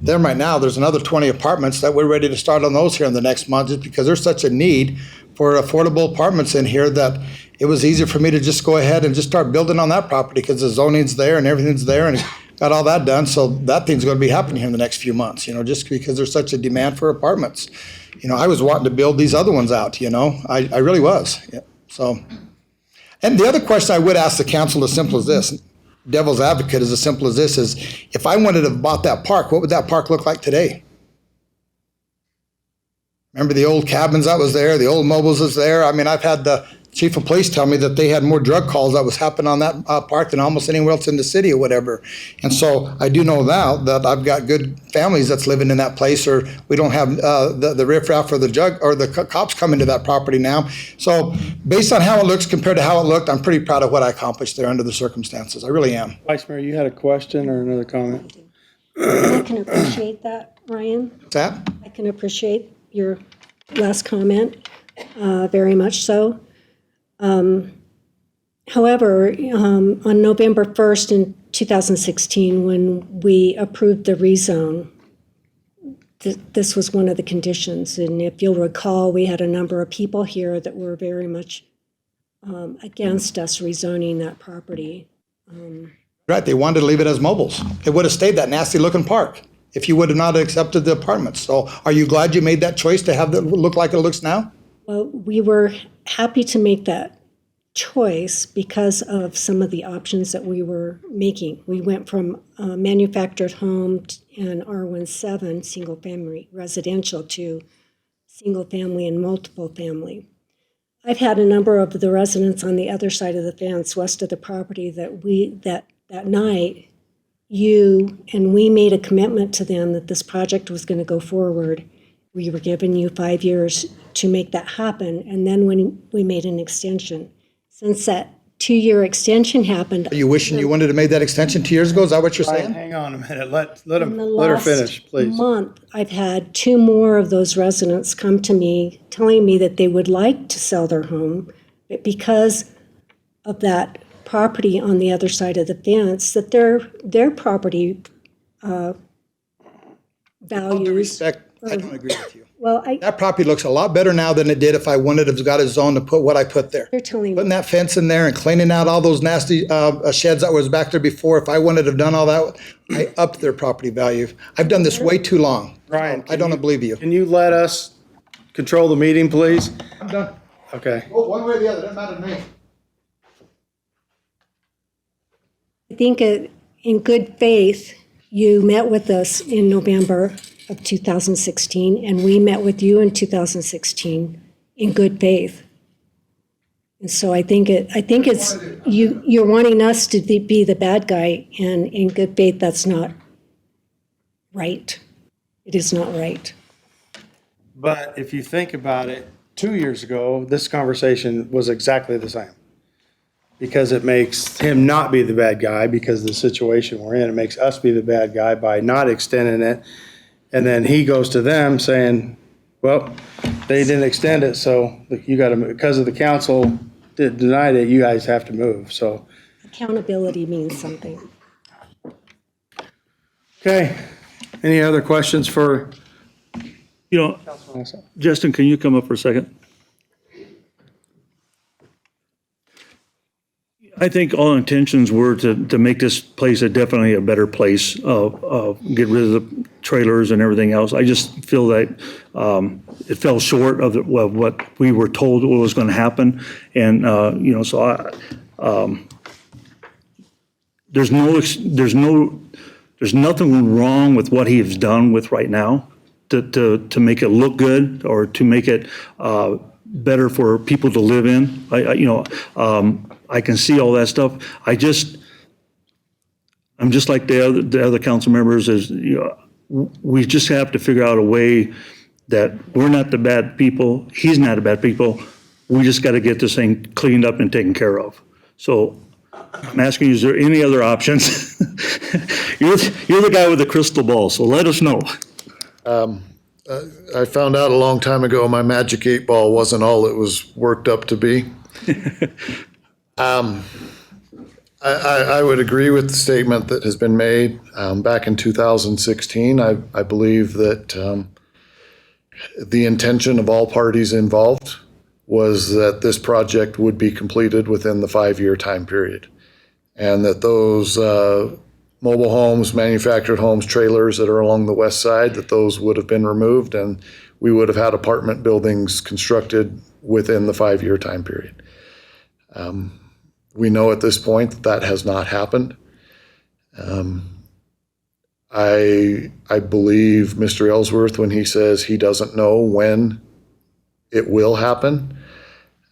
them right now. There's another 20 apartments that we're ready to start on those here in the next month, just because there's such a need for affordable apartments in here that it was easier for me to just go ahead and just start building on that property because the zoning's there and everything's there and got all that done. So that thing's going to be happening here in the next few months, just because there's such a demand for apartments. I was wanting to build these other ones out, I really was. Yeah. So, and the other question I would ask the council, as simple as this, devil's advocate, as simple as this, is if I wanted to have bought that park, what would that park look like today? Remember the old cabins that was there, the old mobiles was there? I mean, I've had the chief of police tell me that they had more drug calls that was happening on that park than almost anywhere else in the city or whatever. And so I do know now that I've got good families that's living in that place, or we don't have the riffraff or the cops coming to that property now. So based on how it looks compared to how it looked, I'm pretty proud of what I accomplished there under the circumstances. I really am. Vice Mayor, you had a question or another comment? I can appreciate that, Ryan. What's that? I can appreciate your last comment, very much so. However, on November 1st in 2016, when we approved the rezone, this was one of the conditions. And if you'll recall, we had a number of people here that were very much against us rezoning that property. Right, they wanted to leave it as mobiles. It would have stayed that nasty looking park if you would have not accepted the apartments. So are you glad you made that choice to have it look like it looks now? Well, we were happy to make that choice because of some of the options that we were making. We went from manufactured home and R17, single family residential, to single family and multiple family. I've had a number of the residents on the other side of the fence, west of the property, that night, you and we made a commitment to them that this project was going to go forward. We were giving you 5 years to make that happen, and then when we made an extension. Since that 2-year extension happened. Are you wishing you wanted to make that extension 2 years ago? Is that what you're saying? Hang on a minute. Let In the her finish, last please. month, I've had 2 more of those residents come to me telling me that they would like to sell their home, but because of that property on the other side of the fence, that their property All due values. respect, I don't agree with you. Well, That property looks a lot better now than it did if I wanted to have got a zone to put what I put there. they're telling me. Putting that fence in there and cleaning out all those nasty sheds that was back there before, if I wanted to have done all that, I upped their property value. I've done this way too long. Ryan, I don't believe you. Can you let us control the meeting, please? I'm done. Okay. Oh, one way or the other, doesn't matter to me. I think in good faith, you met with us in November of 2016, and we met with you in 2016 in good faith. And so I think it's, you're wanting us to be the bad guy, and in good faith, that's not right. It is not right. But if you think about it, 2 years ago, this conversation was exactly the same. Because it makes him not be the bad guy because of the situation we're in. It makes us be the bad guy by not extending it. And then he goes to them saying, well, they didn't extend it, so you got to, because of the council denied it, you guys have to move, so. Accountability means something. Okay, any other questions for You know, Councilman Issa? Justin, can you come up for a second? I think all intentions were to make this place definitely a better place, get rid of the trailers and everything else. I just feel that it fell short of what we were told was going to happen. And, so there's nothing wrong with what he has done with right now to make it look good or to make it better for people to live in. I can see all that stuff. I'm just like the other council members. We just have to figure out a way that we're not the bad people. He's not the bad people. We just got to get this thing cleaned up and taken care of. So I'm asking you, is there any other options? You're the guy with the crystal ball, so let us know. I found out a long time ago my magic 8-ball wasn't all it was worked up to be. I would agree with the statement that has been made. Back in 2016, I believe that the intention of all parties involved was that this project would be completed within the 5-year time period. And that those mobile homes, manufactured homes, trailers that are along the west side, that those would have been removed and we would have had apartment buildings constructed within the 5-year time period. We know at this point that that has not happened. I believe Mr. Ellsworth when he says he doesn't know when it will happen.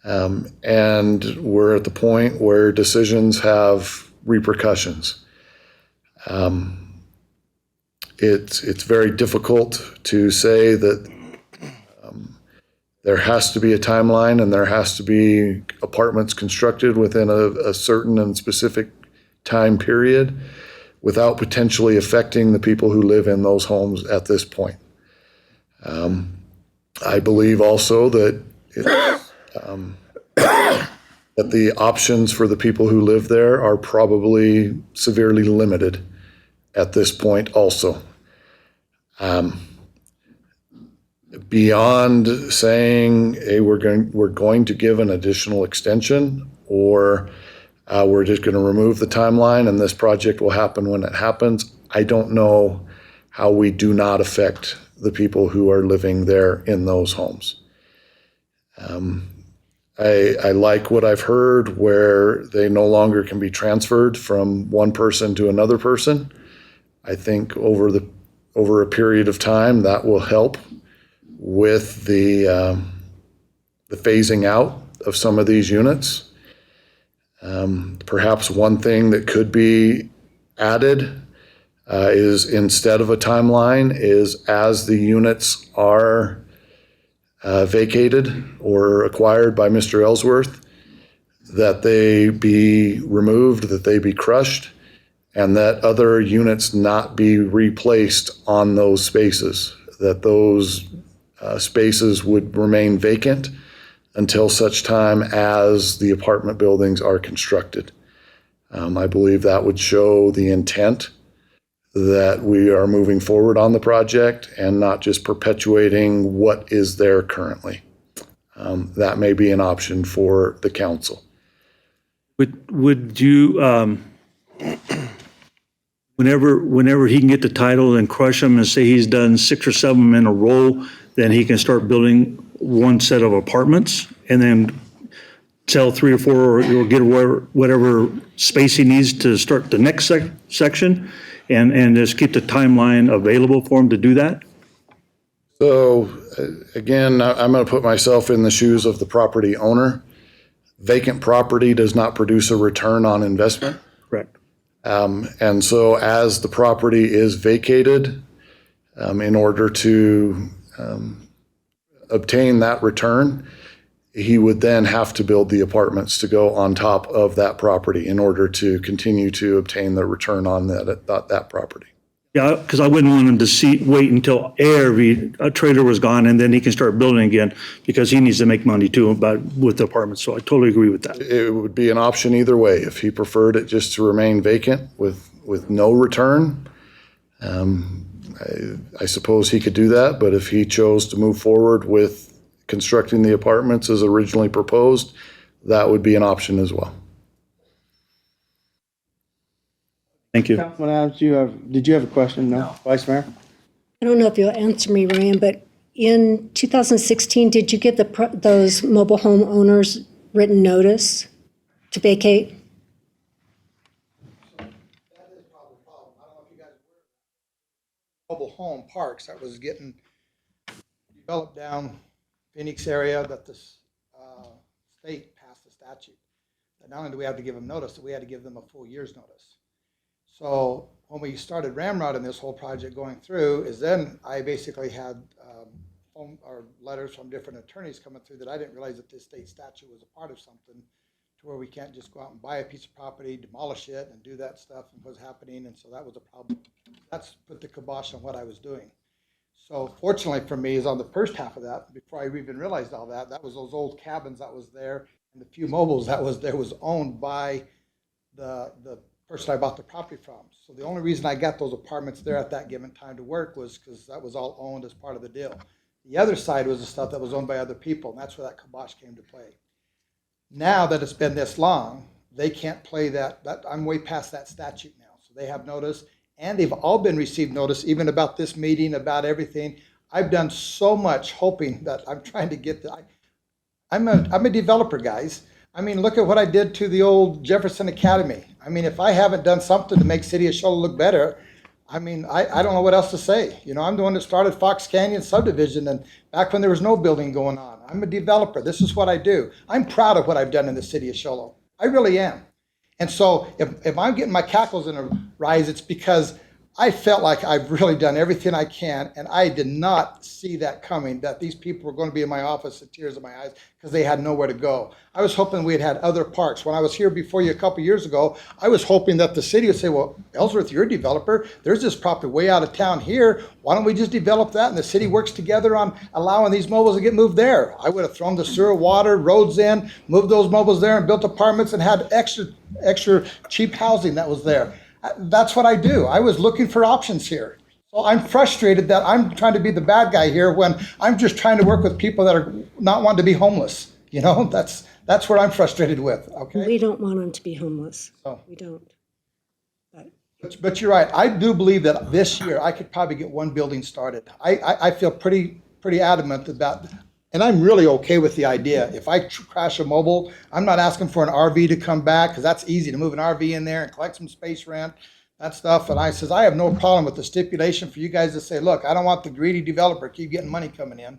And we're at the point where decisions have repercussions. It's very difficult to say that there has to be a timeline and there has to be apartments constructed within a certain and specific time period without potentially affecting the people who live in those homes at this point. I believe also that that the options for the people who live there are probably severely limited at this point also. Beyond saying, hey, we're going to give an additional extension, or we're just going to remove the timeline and this project will happen when it happens, I don't know how we do not affect the people who are living there in those homes. I like what I've heard where they no longer can be transferred from one person to another person. I think over a period of time that will help with the phasing out of some of these units. Perhaps one thing that could be added is instead of a timeline is as the units are vacated or acquired by Mr. Ellsworth, that they be removed, that they be crushed, and that other units not be replaced on those spaces, that those spaces would remain vacant until such time as the apartment buildings are constructed. I believe that would show the intent that we are moving forward on the project and not just perpetuating what is there currently. That may be an option for the council. Would you, whenever he can get the title and crush them and say he's done 6 or 7 in a row, then he can start building one set of apartments and then sell 3 or 4 or get whatever space he needs to start the next section and just keep the timeline available for him to do that? So again, I'm going to put myself in the shoes of the property owner. vacant property does not produce a return on investment. Correct. And so as the property is vacated, in order to obtain that return, he would then have to build the apartments to go on top of that property in order to continue to obtain the return on that property. Yeah, because I wouldn't want him to wait until a trailer was gone and then he can start building again, because he needs to make money too with the apartments. So I totally agree with that. It would be an option either way. If he preferred it just to remain vacant with no return, I suppose he could do that. But if he chose to move forward with constructing the apartments as originally proposed, that would be an option as well. Thank you. Councilman Adams, did you have a question? No. Vice Mayor? I don't know if you'll answer me, Ryan, but in 2016, did you give those mobile home owners written notice to vacate? That is probably a problem. I don't know if you guys were mobile home parks that was getting developed down Phoenix area, that the state passed a statute. That not only do we have to give them notice, but we had to give them a full year's notice. So when we started ramrodding this whole project going through, is then I basically had phone or letters from different attorneys coming through that I didn't realize that this state statute was a part of something to where we can't just go out and buy a piece of property, demolish it, and do that stuff and what's happening. And so that was a problem. That's put the kibosh on what I was doing. So fortunately for me is on the first half of that, before I even realized all that, that was those old cabins that was there, and the few mobiles that was there was owned by the person I bought the property from. So the only reason I got those apartments there at that given time to work was because that was all owned as part of the deal. The other side was the stuff that was owned by other people, and that's where that kibosh came to play. Now that it's been this long, they can't play that I'm way past that statute now. So they have notice, and they've all been received notice, even about this meeting, about everything. I've done so much hoping that I'm trying to get I'm a developer, guys. I mean, look at what I did to the old Jefferson Academy. I mean, if I haven't done something to make City of Shola look better, I mean, I don't know what else to say. You know, I'm the one that started Fox Canyon subdivision, and back when there was no building going on. I'm a developer. This is what I do. I'm proud of what I've done in the City of Shola. I really am. And so if I'm getting my cackles in a rise, it's because I felt like I've really done everything I can, and I did not see that coming, that these people were going to be in my office with tears in my eyes because they had nowhere to go. I was hoping we had other parks. When I was here before you a couple years ago, I was hoping that the city would say, well, Ellsworth, you're a developer. There's this property way out of town here. Why don't we just develop that? And the city works together on allowing these mobiles to get moved there. I would have thrown the sewer, water, roads in, moved those mobiles there and built apartments and had extra cheap housing that was there. That's what I do. I was looking for options here. So I'm frustrated that I'm trying to be the bad guy here when I'm just trying to work with people that are not wanting to be homeless. You know, that's what I'm frustrated with, okay? We don't want them to be homeless. Oh. We don't. But you're right. I do believe that this year I could probably get one building started. I feel pretty adamant about, and I'm really okay with the idea. If I crash a mobile, I'm not asking for an RV to come back, because that's easy to move an RV in there and collect some space rent, that stuff. And I says, I have no problem with the stipulation for you guys to say, look, I don't want the greedy developer keep getting money coming in.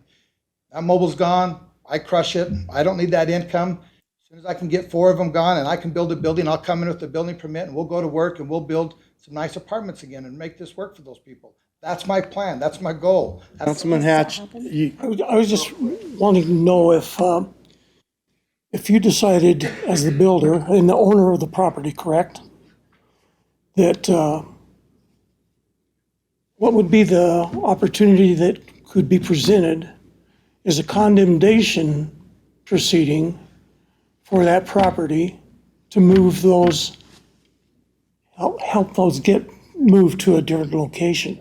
That mobile's gone. I crush it. I don't need that income. As soon as I can get 4 of them gone and I can build a building, I'll come in with the building permit and we'll go to work and we'll build some nice apartments again and make this work for those people. That's my plan. That's my goal. Councilman Hatch, I was just wanting to know if you decided as the builder and the owner of the property, correct? That what would be the opportunity that could be presented as a condemnation proceeding for that property to move those, help those get moved to a different location?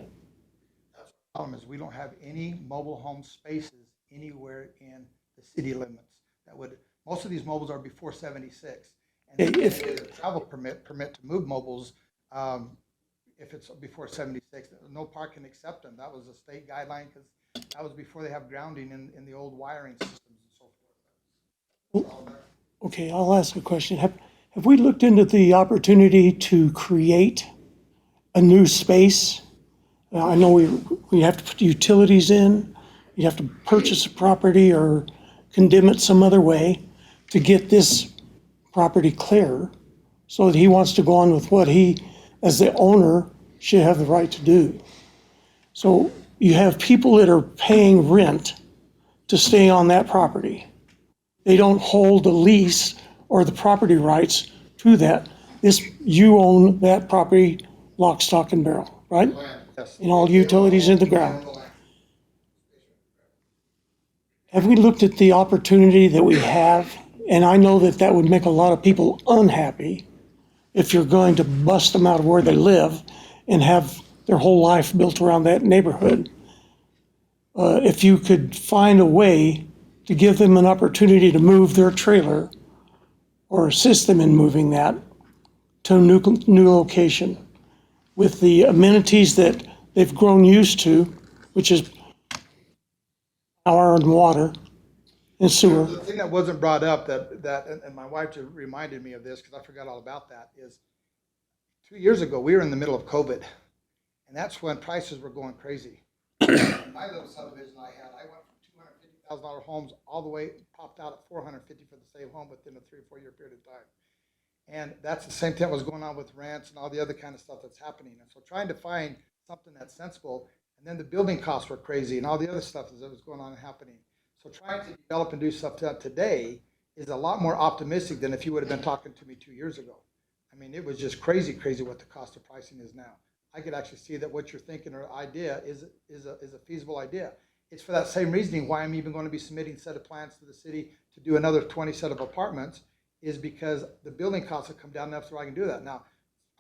Problem is we don't have any mobile home spaces anywhere in the city limits. Most of these mobiles are before 76. And if it's a travel permit to move mobiles, if it's before 76, no park can accept them. That was a state guideline because that was before they have grounding in the old wiring systems and so forth. Okay, I'll ask a question. Have we looked into the opportunity to create a new space? I know we have to put utilities in, you have to purchase a property or condemn it some other way to get this property clear so that he wants to go on with what he, as the owner, should have the right to do. So you have people that are paying rent to stay on that property. They don't hold the lease or the property rights to that. You own that property, lock, stock, and barrel, right? And all utilities in the ground. Have we looked at the opportunity that we have? And I know that that would make a lot of people unhappy if you're going to bust them out of where they live and have their whole life built around that neighborhood. If you could find a way to give them an opportunity to move their trailer or assist them in moving that to a new location with the amenities that they've grown used to, which is power and water and sewer. The thing that wasn't brought up and my wife just reminded me of this because I forgot all about that is 2 years ago, we were in the middle of COVID, and that's when prices were going crazy. My little subdivision I went from $250,000 homes all the way, popped out at $450 for the same home within a 3 or 4 year period of time. And that's the same thing that was going on with rents and all the other kind of stuff that's happening. And so trying to find something that's sensible, and then the building costs were crazy and all the other stuff that was going on and happening. So trying to develop and do stuff today is a lot more optimistic than if you would have been talking to me 2 years ago. I mean, it was just crazy what the cost of pricing is now. I could actually see that what you're thinking or idea is a feasible idea. It's for that same reasoning why I'm even going to be submitting a set of plans to the city to do another 20 set of apartments, is because the building costs have come down enough so I can do that. Now,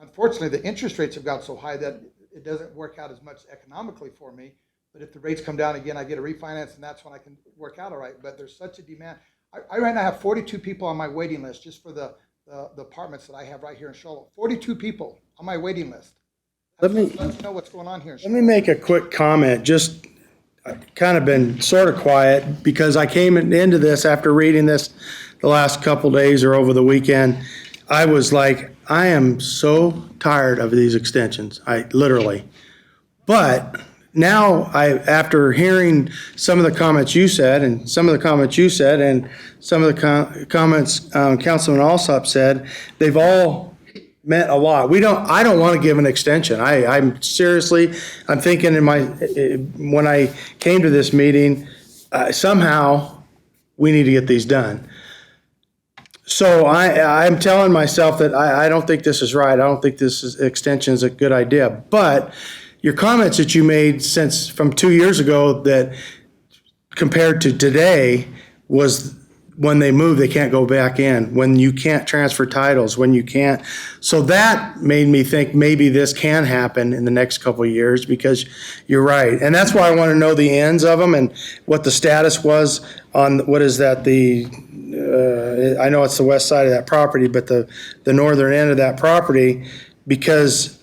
unfortunately, the interest rates have got so high that it doesn't work out as much economically for me. But if the rates come down again, I get a refinance, and that's when I can work out all right. But there's such a demand. I right now have 42 people on my waiting list just for the apartments that I have right here in Charlotte. 42 people on my waiting list. Let you know what's going on here. Let me make a quick comment. Just kind of been sort of quiet because I came into this after reading this the last couple days or over the weekend. I was like, I am so tired of these extensions. Literally. But now after hearing some of the comments you said and some of the comments you said and some of the comments Councilman Alsop said, they've all meant a lot. I don't want to give an extension. I'm thinking when I came to this meeting, somehow we need to get these done. So I'm telling myself that I don't think this is right. I don't think extension is a good idea. But your comments that you made from 2 years ago that compared to today was when they move, they can't go back in, when you can't transfer titles, when you can't. So that made me think maybe this can happen in the next couple of years, because you're right. And that's why I want to know the ends of them and what the status was on, what is that, I know it's the west side of that property, but the northern end of that property, because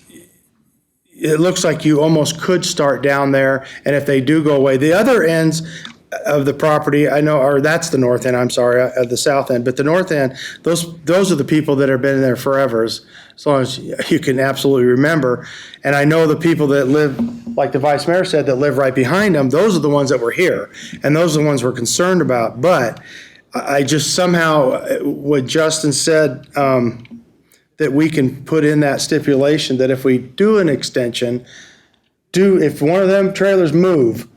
it looks like you almost could start down there, and if they do go away, the other ends of the property, I know, or that's the north end, I'm sorry, of the south end, but the north end, those are the people that have been there forever, as long as you can absolutely remember. And I know the people that live, like the vice mayor said, that live right behind them, those are the ones that were here, and those are the ones we're concerned about. But I just somehow, what Justin said, that we can put in that stipulation that if we do an extension, if one of them trailers move,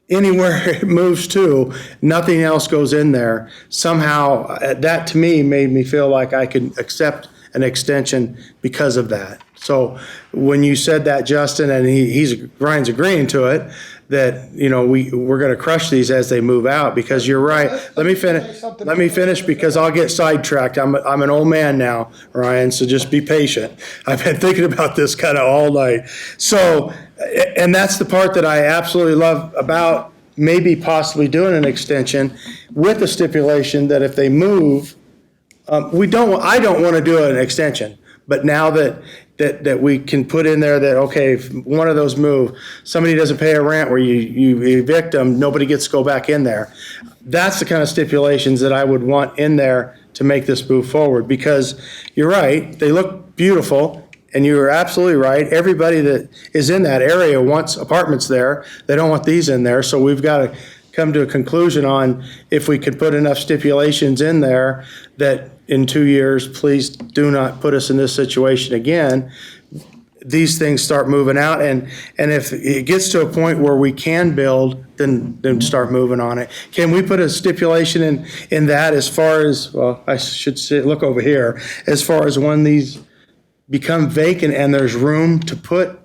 anywhere it moves to, nothing else goes in there. Somehow, that to me made me feel like I could accept an extension because of that. So when you said that, Justin, and Ryan's agreeing to it, that, we're going to crush these as they move out, because you're right. Let me finish because I'll get sidetracked. I'm an old man now, Ryan, so just be patient. I've been thinking about this kind of all night. So, and that's the part that I absolutely love about maybe possibly doing an extension with a stipulation that if they move, I don't want to do an extension, but now that we can put in there that, okay, if one of those move, somebody doesn't pay a rent where you evict them, nobody gets to go back in there. That's the kind of stipulations that I would want in there to make this move forward, because you're right, they look beautiful, and you're absolutely right. Everybody that is in that area wants apartments there. They don't want these in there, so we've got to come to a conclusion on if we could put enough stipulations in there that in 2 years, please do not put us in this situation again, these things start moving out, and if it gets to a point where we can build, then start moving on it. Can we put a stipulation in that as far as, well, I should say, look over here, as far as when these become vacant and there's room to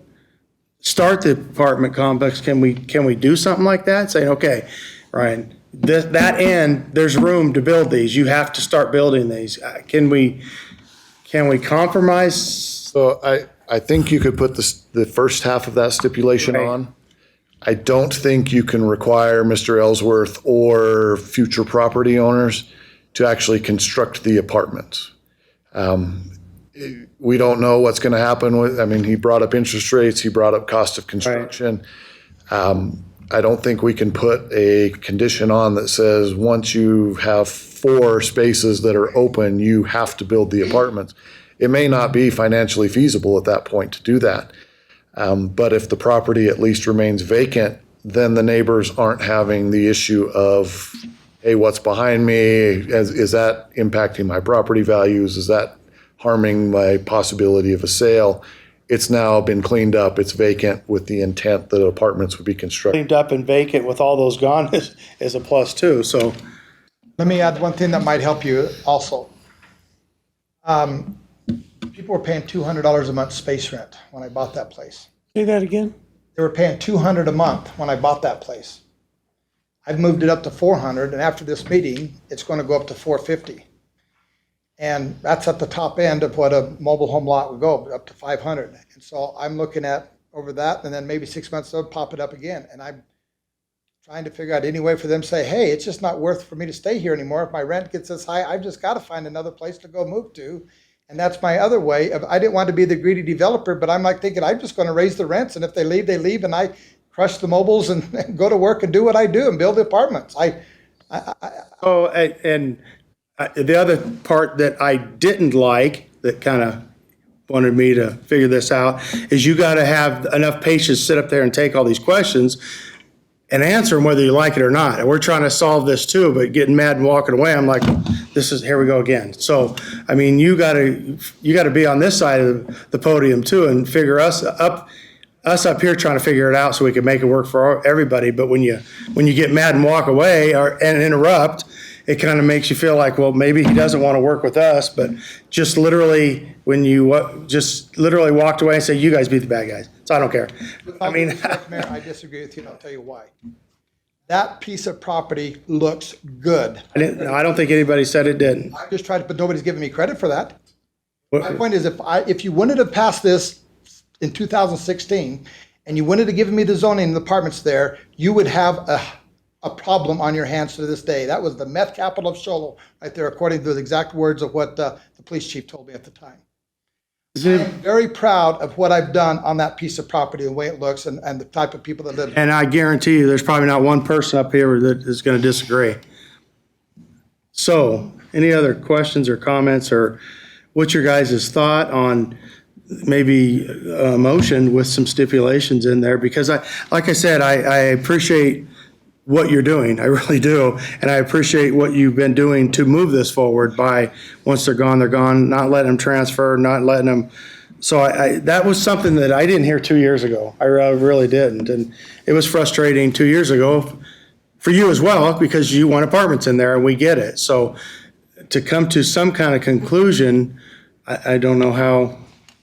start the apartment complex, can we do something like that? Saying, okay, Ryan, that end, there's room to build these. You have to start building these. Can we compromise? So I think you could put the first half of that stipulation Right. on. I don't think you can require Mr. Ellsworth or future property owners to actually construct the apartments. We don't know what's going to happen with, I mean, he brought up interest rates, he brought up cost of construction. I don't think we can put a condition on that says, once you have 4 spaces that are open, you have to build the apartments. It may not be financially feasible at that point to do that. But if the property at least remains vacant, then the neighbors aren't having the issue of, hey, what's behind me? Is that impacting my property values? Is that harming my possibility of a sale? It's now been cleaned up. It's vacant with the intent that apartments would be constructed. Cleaned up and vacant with all those gone is a plus too, so. Let me add one thing that might help you also. People were paying $200 a month space rent when I bought that place. Say that again? They were paying $200 a month when I bought that place. I've moved it up to $400, and after this meeting, it's going to go up to $450. And that's at the top end of what a mobile home lot would go, up to $500. And so I'm looking at over that, and then maybe 6 months, they'll pop it up again. And I'm trying to figure out any way for them to say, hey, it's just not worth for me to stay here anymore. If my rent gets this high, I've just got to find another place to go move to. And that's my other way of, I didn't want to be the greedy developer, but I'm like thinking, I'm just going to raise the rents. And if they leave, they leave. And I crush the mobiles and go to work and do what I do and build apartments. The other part that I didn't like, that kind of wanted me to figure this out, is you got to have enough patience to sit up there and take all these questions and answer them whether you like it or not. And we're trying to solve this too, but getting mad and walking away, I'm like, here we go again. So, I mean, you got to be on this side of the podium too and figure us up here trying to figure it out so we can make it work for everybody. But when you get mad and walk away and interrupt, it kind of makes you feel like, well, maybe he doesn't want to work with us. But just literally, when you just literally walked away and said, you guys be the bad guys. So I don't care. I mean, Mayor, I disagree with you, and I'll tell you why. That piece of property looks good. I don't think anybody said it didn't. I just tried to, but nobody's giving me credit for that. My point is, if you wouldn't have passed this in 2016, and you wouldn't have given me the zoning and the apartments there, you would have a problem on your hands to this day. That was the meth capital of Show Low, right there, according to the exact words of what the police chief told me at the time. I'm very proud of what I've done on that piece of property, the way it looks, and the type of people that live there. And I guarantee you, there's probably not one person up here that is going to disagree. So, any other questions or comments, or what's your guys' thought on maybe a motion with some stipulations in there? Because like I said, I appreciate what you're doing. I really do. And I appreciate what you've been doing to move this forward by, once they're gone, not letting them transfer, not letting them. So that was something that I didn't hear 2 years ago. I really didn't. And it was frustrating 2 years ago for you as well, because you want apartments in there and we get it. So to come to some kind of conclusion, I don't know how.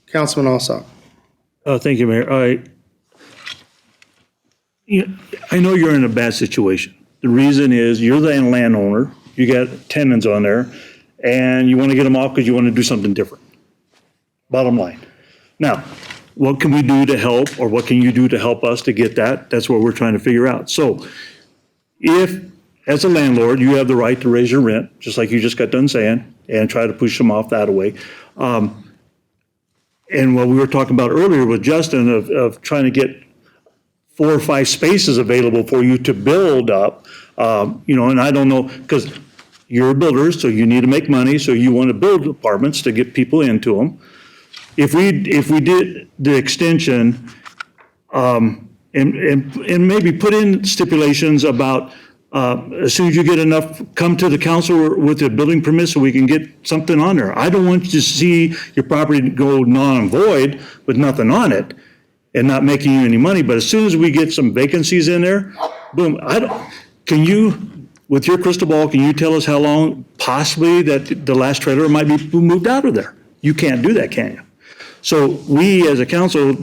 Councilman Alsop. Thank you, Mayor. I know you're in a bad situation. The reason is you're the landowner, you got tenants on there, and you want to get them off because you want to do something different. Bottom line. Now, what can we do to help, or what can you do to help us to get that? That's what we're trying to figure out. So if, as a landlord, you have the right to raise your rent, just like you just got done saying, and try to push them off that way. And what we were talking about earlier with Justin of trying to get 4 or 5 spaces available for you to build up, and I don't know, because you're a builder, so you need to make money, so you want to build apartments to get people into them. If we did the extension, and maybe put in stipulations about as soon as you get enough, come to the council with a building permit so we can get something on there. I don't want you to see your property go non-void with nothing on it and not making you any money, but as soon as we get some vacancies in there, boom, can you, with your crystal ball, can you tell us how long possibly that the last trailer might be moved out of there? You can't do that, can you? So we, as a council,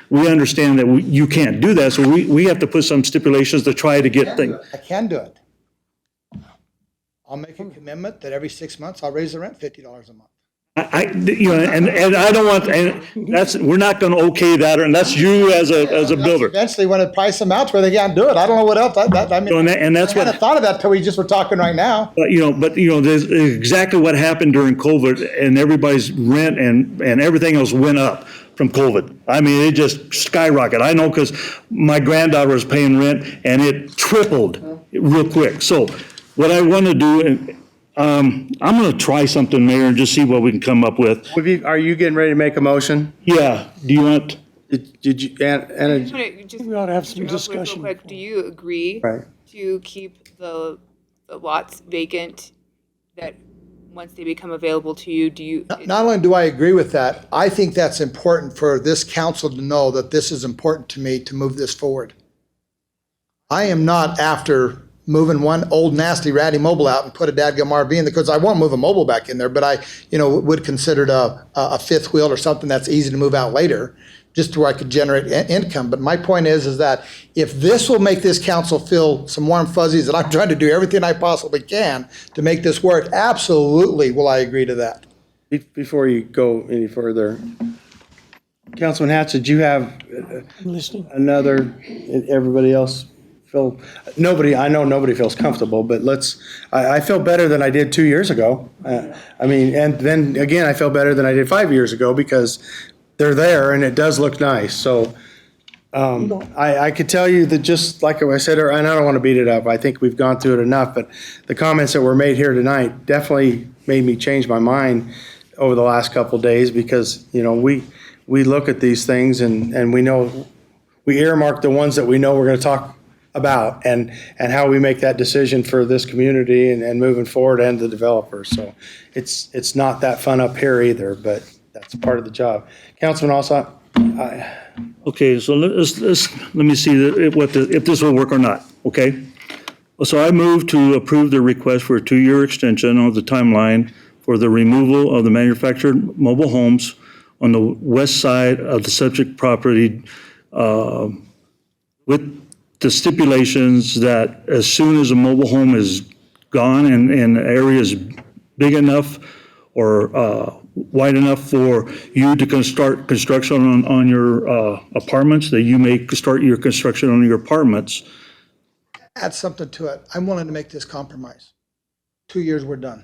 we understand that you can't do that, so we have to put some stipulations to try to get things. I can do it. I'll make a commitment that every 6 months I'll raise the rent $50 a month. And I don't want, and we're not gonna okay that, and that's you as a builder. Eventually, when it price them out to where they can't do it, I don't know what else, And that's I hadn't what, thought of that till we just were talking right now. but there's exactly what happened during COVID, and everybody's rent and everything else went up from COVID. I mean, it just skyrocketed. I know because my granddaughter was paying rent, and it tripled real quick. So what I want to do, I'm going to try something, Mayor, and just see what we can come up with. Are you getting ready to make a motion? Yeah, do you want? Did you, Anna? We ought to have some Real discussion. quick, do you agree Right. to keep the lots vacant that once they become available to you, do you? Not only do I agree with that, I think that's important for this council to know that this is important to me to move this forward. I am not after moving one old nasty ratty mobile out and put a dadgum RV in there, because I won't move a mobile back in there, but I, would consider it a fifth wheel or something that's easy to move out later, just where I could generate income. But my point is that if this will make this council feel some warm fuzzies, that I'm trying to do everything I possibly can to make this work, absolutely will I agree to that. Before you go any further, Councilman Hatch, did you have Listening. another, everybody else feel, I know nobody feels comfortable, but I feel better than I did 2 years ago. And then again, I feel better than I did 5 years ago because they're there and it does look nice. So I could tell you that, just like I said, and I don't want to beat it up, I think we've gone through it enough, but the comments that were made here tonight definitely made me change my mind over the last couple of days, because, we look at these things and we know, we earmark the ones that we know we're going to talk about and how we make that decision for this community and moving forward, and the developers. So it's not that fun up here either, but that's part of the job. Councilman Alsop? Okay, so let me see if this will work or not, okay? So I move to approve the request for a 2-year extension of the timeline for the removal of the manufactured mobile homes on the west side of the subject property, with the stipulations that as soon as a mobile home is gone and the area is big enough or wide enough for you to start construction on your apartments, that you may start your construction on your apartments. Add something to it. I'm willing to make this compromise. 2 years, we're done.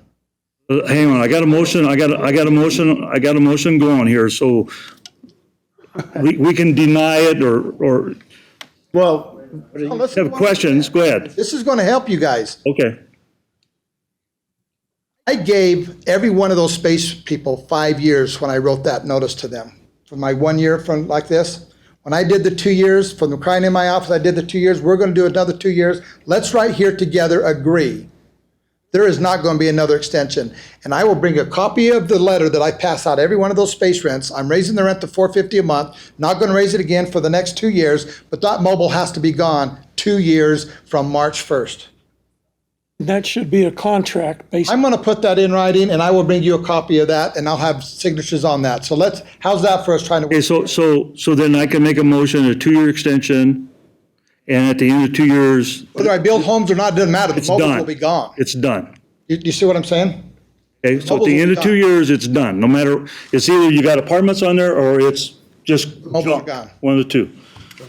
Hang on, I got a motion going here, so we can deny it or Well, have questions, go ahead. This is going to help you guys. Okay. I gave every one of those space people 5 years when I wrote that notice to them. For my 1 year from like this, when I did the 2 years, from the crying in my office, I did the 2 years. We're going to do another 2 years. Let's right here together agree. There is not going to be another extension. And I will bring a copy of the letter that I pass out every one of those space rents. I'm raising the rent to $450 a month, not going to raise it again for the next 2 years, but that mobile has to be gone 2 years from March 1st. That should be a contract based. I'm going to put that in writing, and I will bring you a copy of that, and I'll have signatures on that. So how's that for us trying to? Okay, so then I can make a motion, a 2-year extension, and at the end of 2 years, Whether I build homes or not, it doesn't matter. The it's mobiles done. will be gone. It's done. You see what I'm saying? Okay, so at Mobiles the will end be of 2 gone. years, it's done. No matter, it's either you got apartments on there or it's just Mobiles are junk. gone. One of the two.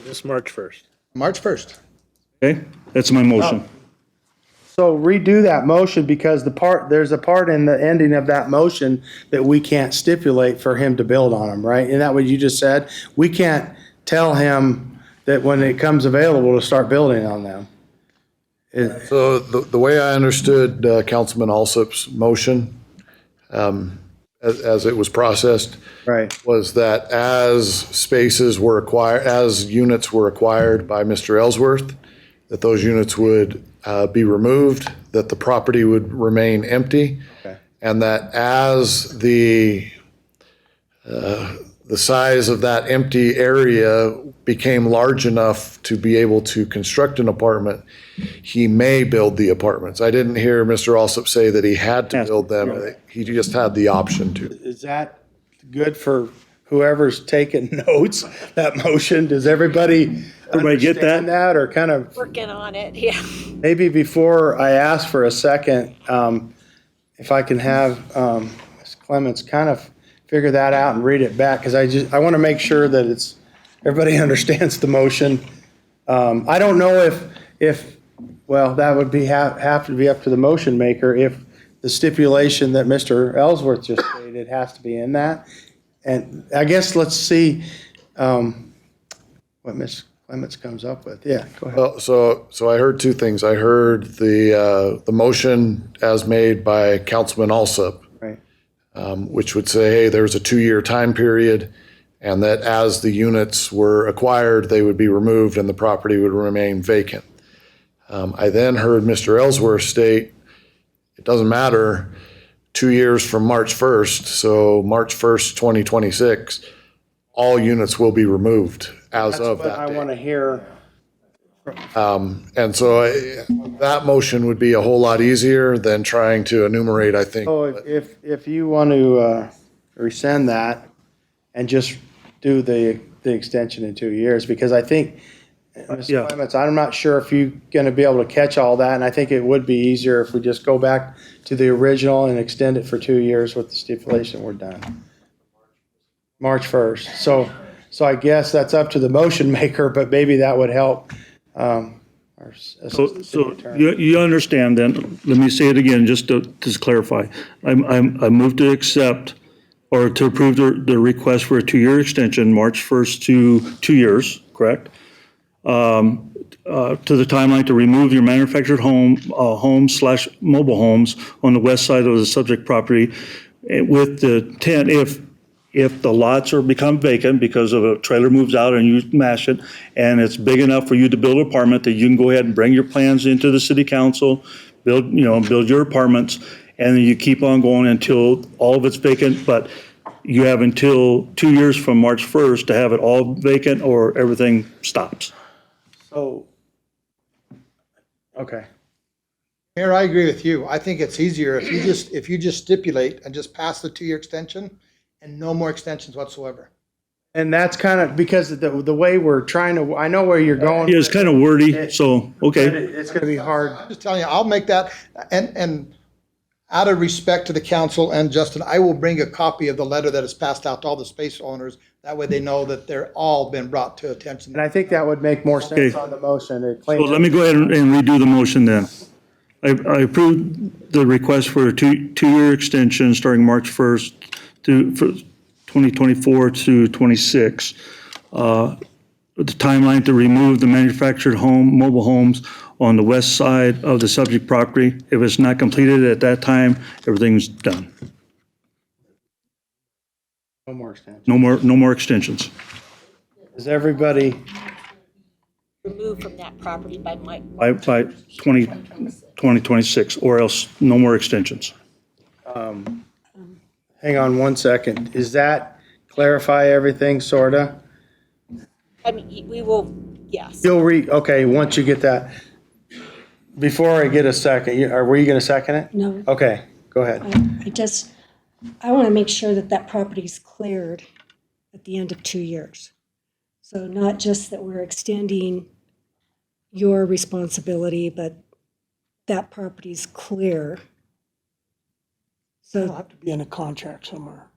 this March 1st. March 1st. Okay, that's my motion. So redo that motion, because there's a part in the ending of that motion that we can't stipulate for him to build on them, right? Isn't that what you just said? We can't tell him that when it comes available to start building on them. So the way I understood Councilman Alsop's motion, as it was processed, Right. was that as spaces were acquired, as units were acquired by Mr. Ellsworth, that those units would be removed, that the property would remain empty, and that as the size of that empty area became large enough to be able to construct an apartment, he may build the apartments. I didn't hear Mr. Alsop say that he had to build them. He just had the option to. Is that good for whoever's taking notes, that motion? Does everybody get that? understand that, or kind of, Working on it, yeah. maybe before I ask for a second, if I can have Ms. Clements kind of figure that out and read it back, because I want to make sure that everybody understands the motion. I don't know if well, that would have to be up to the motion maker if the stipulation that Mr. Ellsworth just stated has to be in that. And I guess let's see what Ms. Clements comes up with. Yeah, go ahead. Well, so I heard two things. I heard the motion as made by Councilman Alsop, Right. which would say, hey, there's a 2-year time period, and that as the units were acquired, they would be removed and the property would remain vacant. I then heard Mr. Ellsworth state, it doesn't matter, 2 years from March 1st, so March 1st, 2026, all units will be removed as That's of what that I date. want to hear. And so that motion would be a whole lot easier than trying to enumerate, I think. So if you want to rescind that and just do the extension in 2 years, because I think, Ms. Yeah. Clements, I'm not sure if you're going to be able to catch all that, and I think it would be easier if we just go back to the original and extend it for 2 years with the stipulation we're done. March 1st. So I guess that's up to the motion maker, but maybe that would help our assistant city So attorney. you understand then, let me say it again, just to clarify. I move to accept or to approve the request for a 2-year extension, March 1st to 2 years, correct? To the timeline to remove your manufactured homes / mobile homes on the west side of the subject property with the intent, if the lots are become vacant because of a trailer moves out and you mash it, and it's big enough for you to build an apartment, that you can go ahead and bring your plans into the city council, build your apartments, and then you keep on going until all of it's vacant, but you have until 2 years from March 1st to have it all vacant or everything stops. So, okay. Mayor, I agree with you. I think it's easier if you just stipulate and just pass the 2-year extension and no more extensions whatsoever. And that's kind of because of the way we're trying to, I know where you're going. Yeah, it's kind of wordy, so, But okay. it's going to be hard. I'm just telling you, I'll make that, and out of respect to the council and Justin, I will bring a copy of the letter that is passed out to all the space owners. That way they know that they're all been brought to attention. And I think that would make more sense Okay. on the motion. It So cleans let me go ahead and redo the motion then. I approve the request for a two-year extension starting March 1st for 2024 to 26. The timeline to remove the manufactured mobile homes on the west side of the subject property. If it's not completed at that time, everything's done. no more extension. No more extensions. Is everybody, Removed from that property by By 2026, or else no more extensions. hang on one second. Does that clarify everything, sorta? I mean, we will, yes. You'll okay, once you get that. Before I get a second, were you going to second it? No, Okay, go ahead. I want to make sure that that property's cleared at the end of 2 years. So not just that we're extending your responsibility, but that property's clear. It'll So, have to be in a contract somewhere.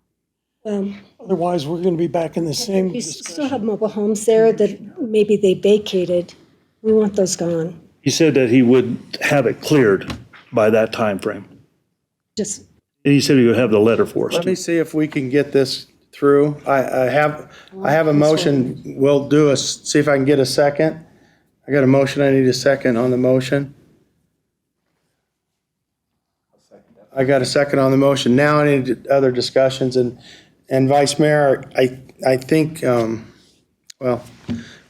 um, Otherwise, we're going to be back in the same you still discussion. have mobile homes there that maybe they vacated. We want those gone. He said that he would have it cleared by that time frame. Just, And he said he would have the letter for us. Let me see if we can get this through. I have a motion. We'll see if I can get a second. I got a motion. I need a second on the motion. I got a second on the motion. Now I need other discussions, and Vice Mayor, I think, well,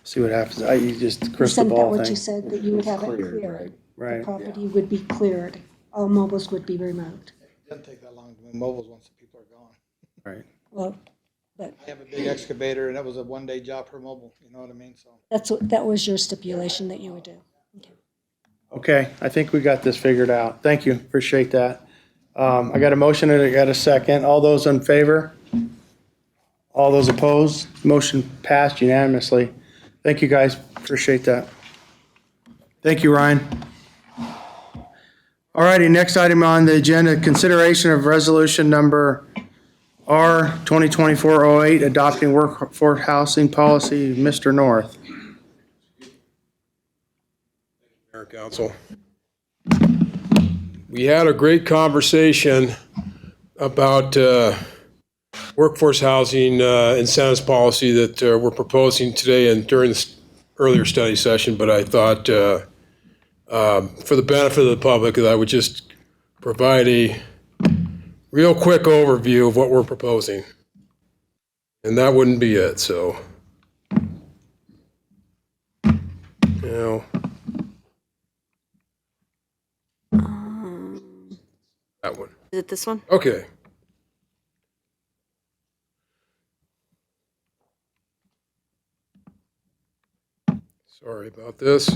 see what happens. You just crystal isn't that ball what you thing. said, that you would have it clear? Right. property would be cleared. All mobiles would be removed. It doesn't take that long to move mobiles once the people are gone. Right. Well, but I have a big excavator and that was a one-day job per mobile, you know what I mean? So that was your stipulation that you would do. Okay. Okay, I think we got this figured out. Thank you, appreciate that. I got a motion and I got a second. All those in favor? All those opposed? Motion passed unanimously. Thank you, guys, appreciate that. Thank you, Ryan. All righty, next item on the agenda, consideration of resolution number R 2024-08, adopting workforce housing policy. Mr. North. Mayor, Council. We had a great conversation about workforce housing incentives policy that we're proposing today and during this earlier study session, but I thought for the benefit of the public that I would just provide a real quick overview of what we're proposing. And that wouldn't be it, so. You know. That one. Is it this one? Okay. Sorry about this.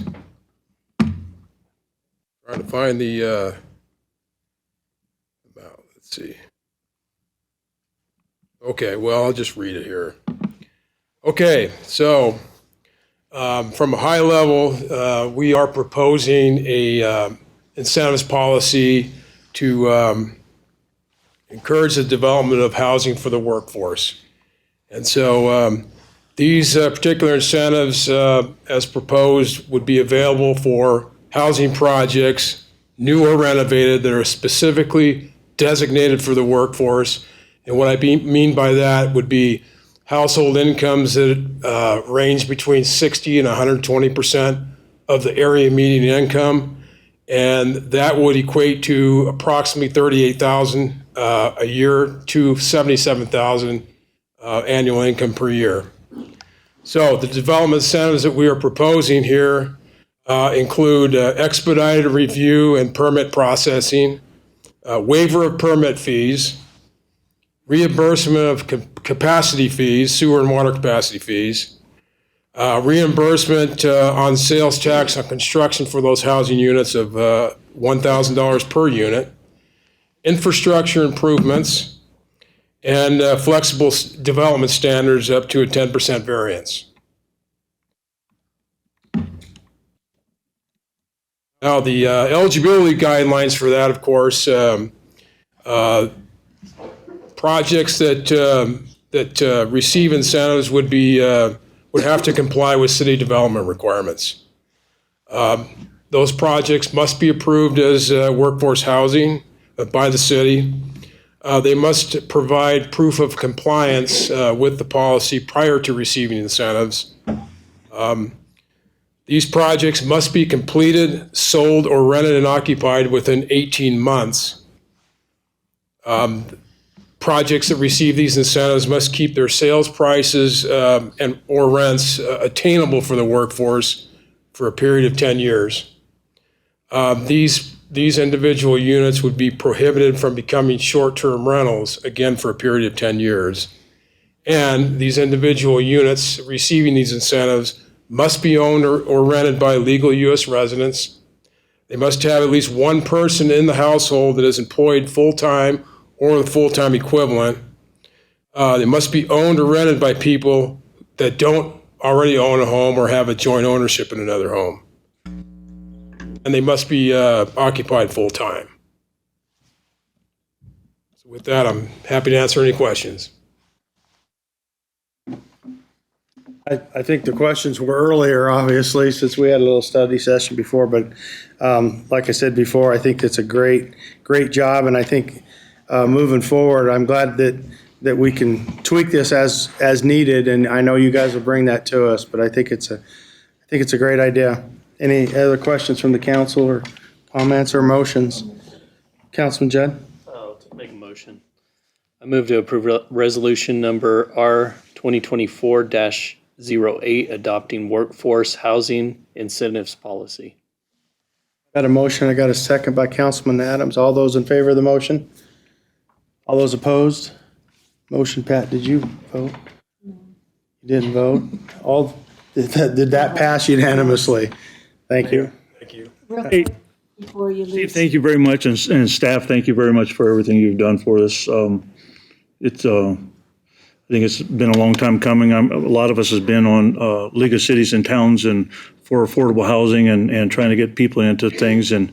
Trying to find the, let's see. Okay, well, I'll just read it here. Okay, so from a high level, we are proposing a incentives policy to encourage the development of housing for the workforce. And so these particular incentives, as proposed, would be available for housing projects, new or renovated, that are specifically designated for the workforce. And what I mean by that would be household incomes that range between 60 and 120% of the area median income. And that would equate to approximately $38,000 a year to $77,000 annual income per year. So the development incentives that we are proposing here include expedited review and permit processing, waiver of permit fees, reimbursement of capacity fees, sewer and water capacity fees, reimbursement on sales tax on construction for those housing units of $1,000 per unit, infrastructure improvements, and flexible development standards up to a 10% variance. Now, the eligibility guidelines for that, of course, projects that receive incentives would have to comply with city development requirements. Those projects must be approved as workforce housing by the city. They must provide proof of compliance with the policy prior to receiving incentives. These projects must be completed, sold, or rented and occupied within 18 months. Projects that receive these incentives must keep their sales prices or rents attainable for the workforce for a period of 10 years. These individual units would be prohibited from becoming short-term rentals, again, for a period of 10 years. And these individual units receiving these incentives must be owned or rented by legal U.S. residents. They must have at least one person in the household that is employed full-time or the full-time equivalent. They must be owned or rented by people that don't already own a home or have a joint ownership in another home. And they must be occupied full-time. So with that, I'm happy to answer any questions. I think the questions were earlier, obviously, since we had a little study session before, but like I said before, I think it's a great job, and I think moving forward, I'm glad that we can tweak this as needed, and I know you guys will bring that to us, but I think it's a great idea. Any other questions from the council or comments or motions? Councilman Judd? I'll make a motion. I move to approve resolution number R 2024-08, adopting workforce housing incentives policy. Got a motion, I got a second by Councilman Adams. All those in favor of the motion? All those opposed? Motion, Pat, did you vote? You didn't vote? Did that pass unanimously? Thank you. Real Hey, quick, before you Steve, leave, thank you very much, and staff, thank you very much for everything you've done for us. I think it's been a long time coming. A lot of us has been on League of Cities and Towns and for affordable housing and trying to get people into things, and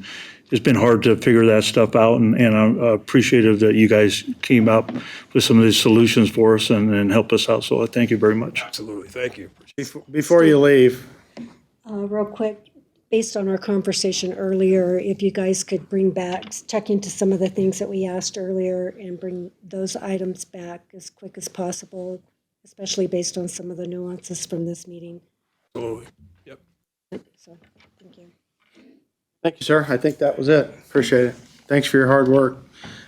it's been hard to figure that stuff out, and I'm appreciative that you guys came up with some of these solutions for us and helped us out, so I thank you very much. Absolutely, thank you. Before you leave, real quick, based on our conversation earlier, if you guys could bring back, check into some of the things that we asked earlier and bring those items back as quick as possible, especially based on some of the nuances from this meeting. Absolutely. Yep. So, thank you. thank you, sir. I think that was it. Appreciate it. Thanks for your hard work.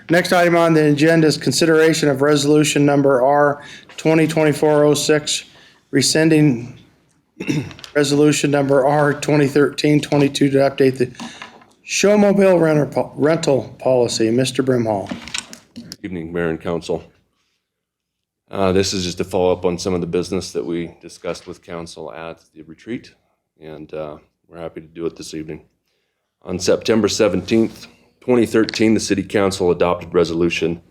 Next item on the agenda is consideration of resolution number R 2024-06, rescinding resolution number R 2013-22 to update the showmobile rental policy. Mr. Brimhall. Evening, Mayor and Council. This is just to follow up on some of the business that we discussed with Council at the retreat, and we're happy to do it this evening. On September 17th, 2013, the City Council adopted resolution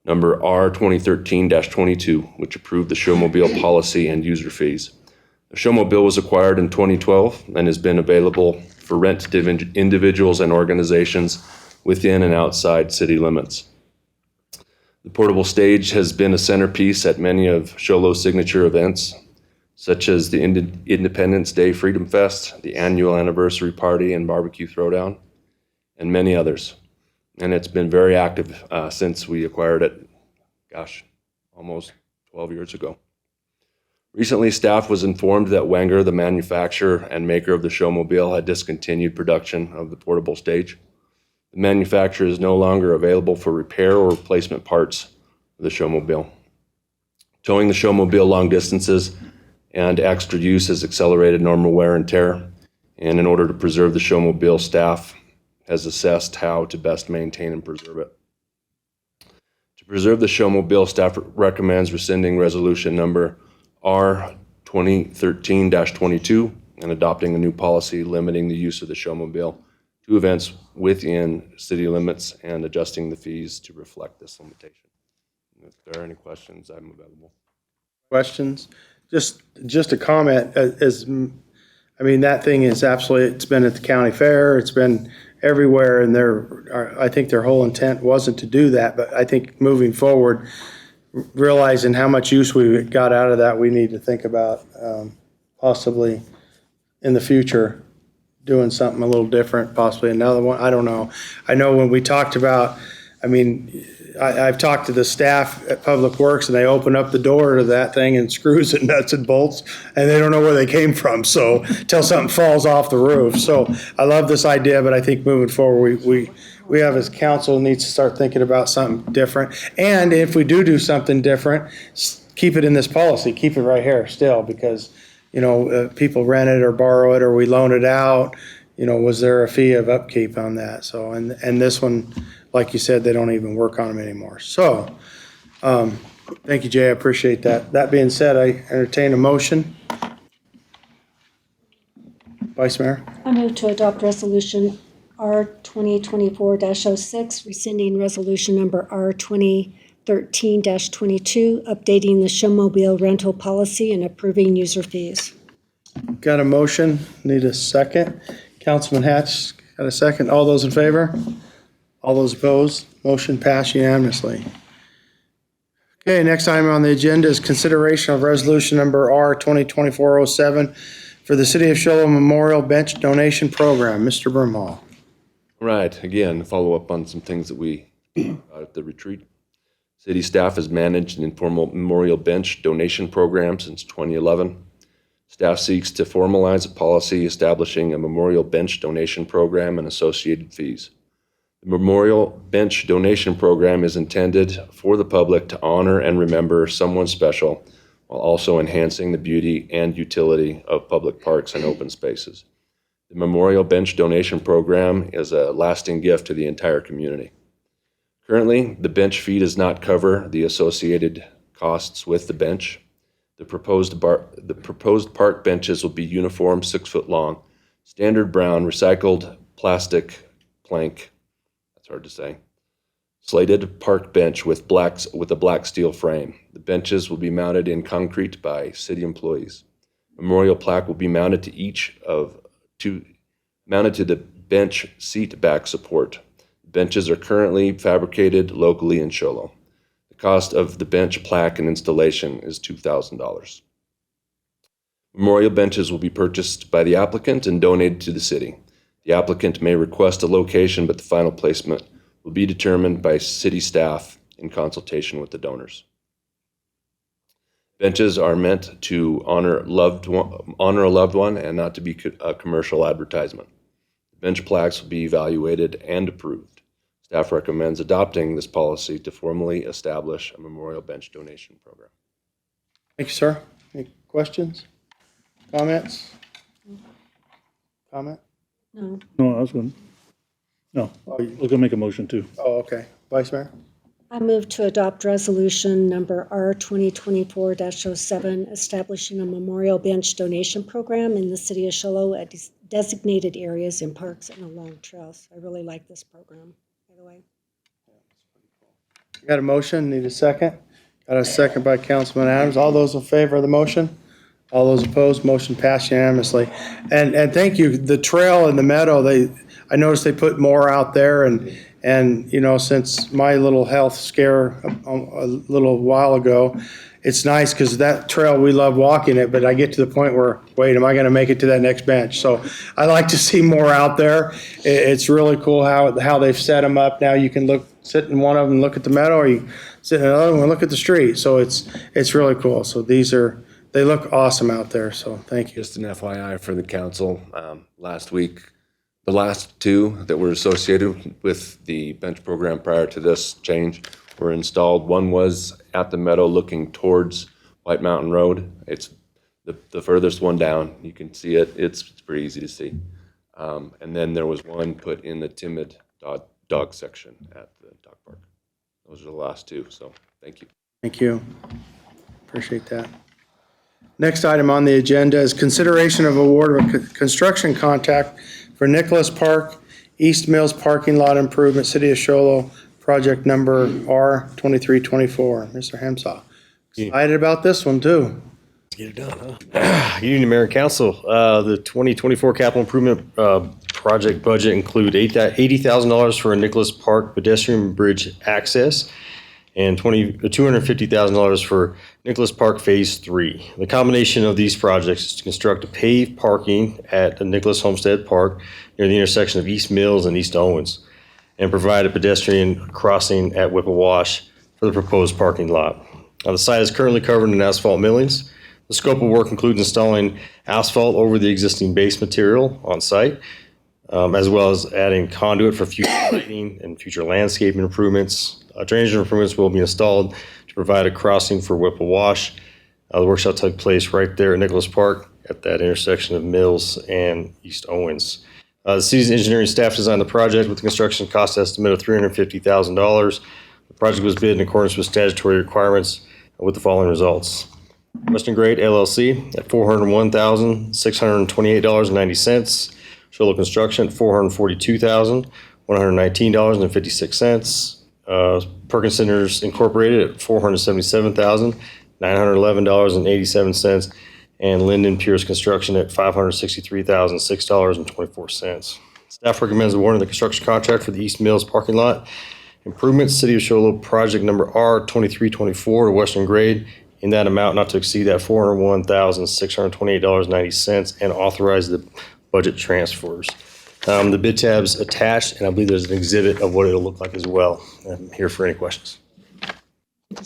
number R 2013-22, which approved the showmobile policy and user fees. The showmobile was acquired in 2012 and has been available for rent to individuals and organizations within and outside city limits. The portable stage has been a centerpiece at many of Sholo's signature events, such as the Independence Day Freedom Fest, the annual anniversary party and barbecue throwdown, and many others. And it's been very active since we acquired it, almost 12 years ago. Recently, staff was informed that Wenger, the manufacturer and maker of the showmobile, had discontinued production of the portable stage. The manufacturer is no longer available for repair or replacement parts of the showmobile. Towing the showmobile long distances and extra use has accelerated normal wear and tear, and in order to preserve the showmobile, staff has assessed how to best maintain and preserve it. To preserve the showmobile, staff recommends rescinding resolution number R 2013-22 and adopting a new policy limiting the use of the showmobile to events within city limits and adjusting the fees to reflect this limitation. If there are any questions, I'm available. Questions? Just a comment, that thing is absolutely, it's been at the county fair, it's been everywhere, and I think their whole intent wasn't to do that, but I think moving forward, realizing how much use we got out of that, we need to think about possibly in the future doing something a little different, possibly another one. I don't know. I know when we talked about, I've talked to the staff at Public Works, and they open up the door to that thing and screws and nuts and bolts, and they don't know where they came from. So till something falls off the roof. So I love this idea, but I think moving forward, we have as council needs to start thinking about something different. And if we do something different, keep it in this policy, keep it right here still, because, people rent it or borrow it or we loan it out, was there a fee of upkeep on that? So, and this one, like you said, they don't even work on them anymore. So, thank you, Jay, I appreciate that. That being said, I entertain a motion. Vice Mayor? I move to adopt resolution R 2024-06, rescinding resolution number R 2013-22, updating the showmobile rental policy and approving user fees. Got a motion, need a second. Councilman Hatch, got a second. All those in favor? All those opposed? Motion passed unanimously. Okay, next item on the agenda is consideration of resolution number R 2024-07 for the City of Sholo Memorial Bench Donation Program. Mr. Brimhall. Right, again, follow up on some things that we at the retreat. City staff has managed an informal memorial bench donation program since 2011. Staff seeks to formalize a policy establishing a memorial bench donation program and associated fees. The Memorial Bench Donation Program is intended for the public to honor and remember someone special while also enhancing the beauty and utility of public parks and open spaces. The Memorial Bench Donation Program is a lasting gift to the entire community. Currently, the bench fee does not cover the associated costs with the bench. The proposed park benches will be uniform, 6 foot long, standard brown, recycled plastic plank, that's hard to say, slated park bench with a black steel frame. The benches will be mounted in concrete by city employees. Memorial plaque will be mounted to the bench seat back support. Benches are currently fabricated locally in Show Low. The cost of the bench plaque and installation is $2,000. Memorial benches will be purchased by the applicant and donated to the city. The applicant may request a location, but the final placement will be determined by city staff in consultation with the donors. Benches are meant to honor a loved one and not to be a commercial advertisement. Bench plaques will be evaluated and approved. Staff recommends adopting this policy to formally establish a memorial bench donation program. Thank you, sir. Any questions? Comments? Comment? No. No, I was going, no, I was going to make a motion too. Oh, okay. Vice Mayor? I move to adopt resolution number R 2024-07, establishing a memorial bench donation program in the city of Show Low at designated areas in parks and along trails. I really like this program, by the way. Got a motion? Need a second? Got a second by Councilman Adams. All those in favor of the motion? All those opposed? Motion passed unanimously. And thank you. The trail and the meadow, I noticed they put more out there, and you know, since my little health scare a little while ago, it's nice because that trail, we love walking it, but I get to the point where, wait, am I going to make it to that next bench? So I like to see more out there. It's really cool how they've set them up. Now you can sit in one of them and look at the meadow, or you sit in another one and look at the street. So it's really cool. So they look awesome out there. So thank you. Just an FYI for the council, last week, the last two that were associated with the bench program prior to this change were installed. One was at the meadow looking towards White Mountain Road. It's the furthest one down. You can see it. It's pretty easy to see. And then there was one put in the timid dog section at the dog park. Those are the last two. So thank you. Thank you. Appreciate that. Next item on the agenda is consideration of award of a construction contract for Nicholas Park East Mills Parking Lot Improvement, City of Show Low, project number R 2324. Mr. Hemsaw. Excited about this one too. Let's get it done, huh? Good evening, Mayor and Council. The 2024 capital improvement project budget include $80,000 for a Nicholas Park pedestrian bridge access and $250,000 for Nicholas Park Phase 3. The combination of these projects is to construct a paved parking at the Nicholas Homestead Park near the intersection of East Mills and East Owens, and provide a pedestrian crossing at Whippawash for the proposed parking lot. The site is currently covered in asphalt millings. The scope of work includes installing asphalt over the existing base material on site, as well as adding conduit for future lighting and future landscaping improvements. Drainage improvements will be installed to provide a crossing for Whippawash. The work shall take place right there at Nicholas Park at that intersection of Mills and East Owens. The city's engineering staff designed the project with a construction cost estimate of $350,000. The project was bid in accordance with statutory requirements with the following results. Western Grade LLC at $401,628.90. Show Low Construction at $442,119.56. Perkins Centers Incorporated at $477,911.87, and Linden Pierce Construction at $563,006.24. Staff recommends awarding the construction contract for the East Mills parking lot improvements, City of Show Low project number R 2324 to Western Grade in that amount not to exceed that $401,628.90, and authorize the budget transfers. The bid tab's attached, and I believe there's an exhibit of what it'll look like as well. I'm here for any questions.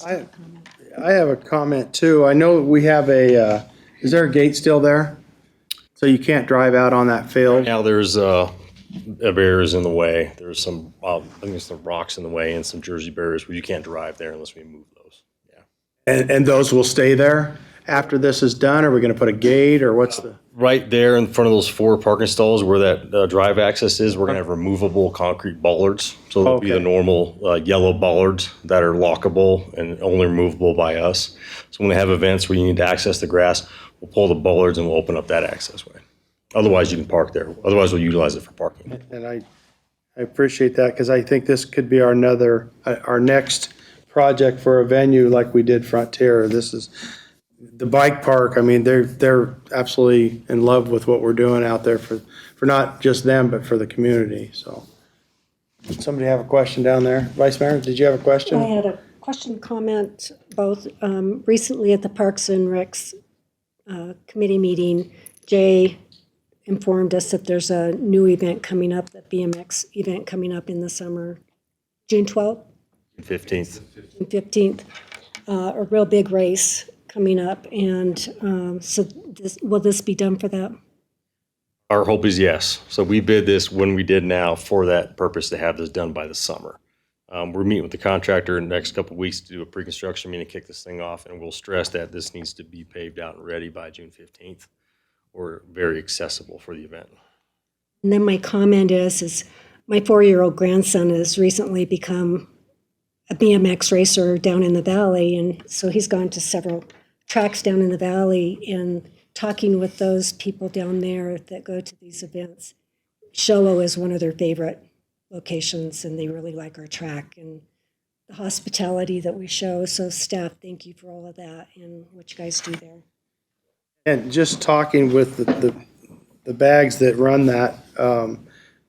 I have a comment too. I know we have is there a gate still there? So you can't drive out on that field? Now there's barriers in the way. There's some, I think there's some rocks in the way and some Jersey barriers where you can't drive there unless we move those. Yeah. And those will stay there? after this is done? Are we going to put a gate or what's the? Right there in front of those 4 parking stalls where that drive access is, we're going to have removable concrete bollards. So they'll be the Okay. normal yellow bollards that are lockable and only removable by us. So when they have events where you need to access the grass, we'll pull the bollards and we'll open up that access way. Otherwise, you can park there. Otherwise, we'll utilize it for parking. And I appreciate that because I think this could be our next project for a venue like we did Frontier. This is the bike park. I mean, they're absolutely in love with what we're doing out there for not just them, but for the community. So, did somebody have a question down there? Vice Mayor, did you have a question? I had a question, comment, both. Recently at the Parks and Recs committee meeting, Jay informed us that there's a new event coming up, the BMX event coming up in the summer, June 12th 15th. and 15th, a real big race coming up. And so will this be done for that? Our hope is yes. So we bid this when we did now for that purpose to have this done by the summer. We're meeting with the contractor in the next couple of weeks to do a pre-construction meeting to kick this thing off, and we'll stress that this needs to be paved out and ready by June 15th or very accessible for the event. And then my comment is my 4-year-old grandson has recently become a BMX racer down in the valley, and so he's gone to several tracks down in the valley, and talking with those people down there that go to these events, Show Low is one of their favorite locations, and they really like our track and the hospitality that we show. So staff, thank you for all of that and what you guys do there. And just talking with the bags that run that,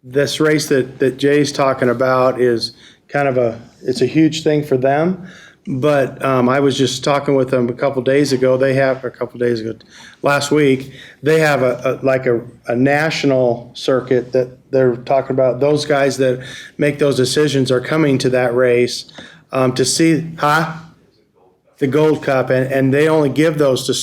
this race that Jay's talking about is kind of it's a huge thing for them. But I was just talking with them last week, they have a national circuit that they're talking about. Those guys that make those decisions are coming to that race to see, the Gold Cup, and they only give those to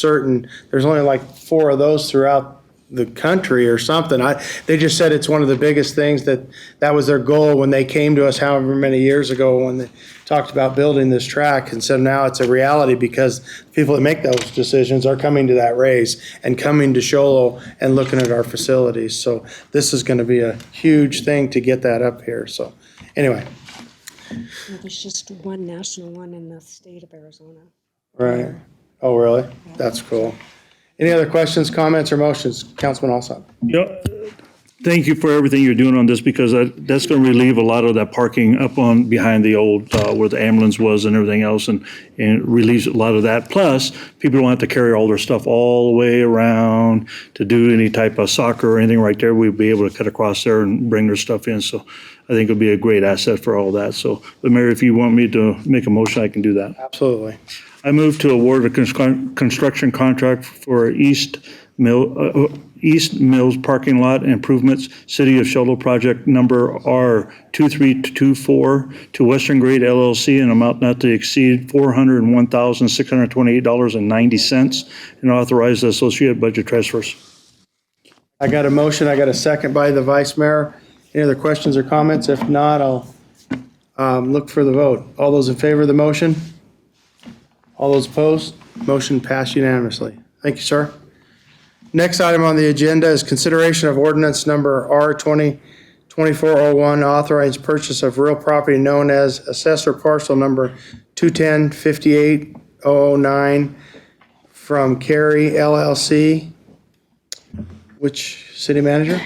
there's only like 4 of those throughout the country or something. They just said it's one of the biggest things that was their goal when they came to us however many years ago when they talked about building this track. And so now it's a reality because people that make those decisions are coming to that race and coming to Show Low and looking at our facilities. So this is going to be a huge thing to get that up here. So anyway. Well, there's just one national one in the state of Arizona. Right. Oh, really? That's cool. Any other questions, comments, or motions? Councilman Alsop. Yeah, thank you for everything you're doing on this because that's going to relieve a lot of that parking up on behind the old where the ambulance was and everything else, and relieves a lot of that. Plus, people don't have to carry all their stuff all the way around to do any type of soccer or anything right there. We'd be able to cut across there and bring their stuff in. So I think it'll be a great asset for all that. So, but Mayor, if you want me to make a motion, I can do that. Absolutely. I move to award a construction contract for East Mills Parking Lot Improvements, City of Show Low Project Number R2324 to Western Grade LLC, an amount not to exceed $401,628.90, and authorize the associated budget transfers. I got a motion. I got a second by the Vice Mayor. Any other questions or comments? If not, I'll look for the vote. All those in favor of the motion? All those opposed? Motion passed unanimously. Thank you, sir. Next item on the agenda is consideration of ordinance number R202401, authorized purchase of real property known as assessor parcel number 210-58009 from Carey LLC. Which city manager?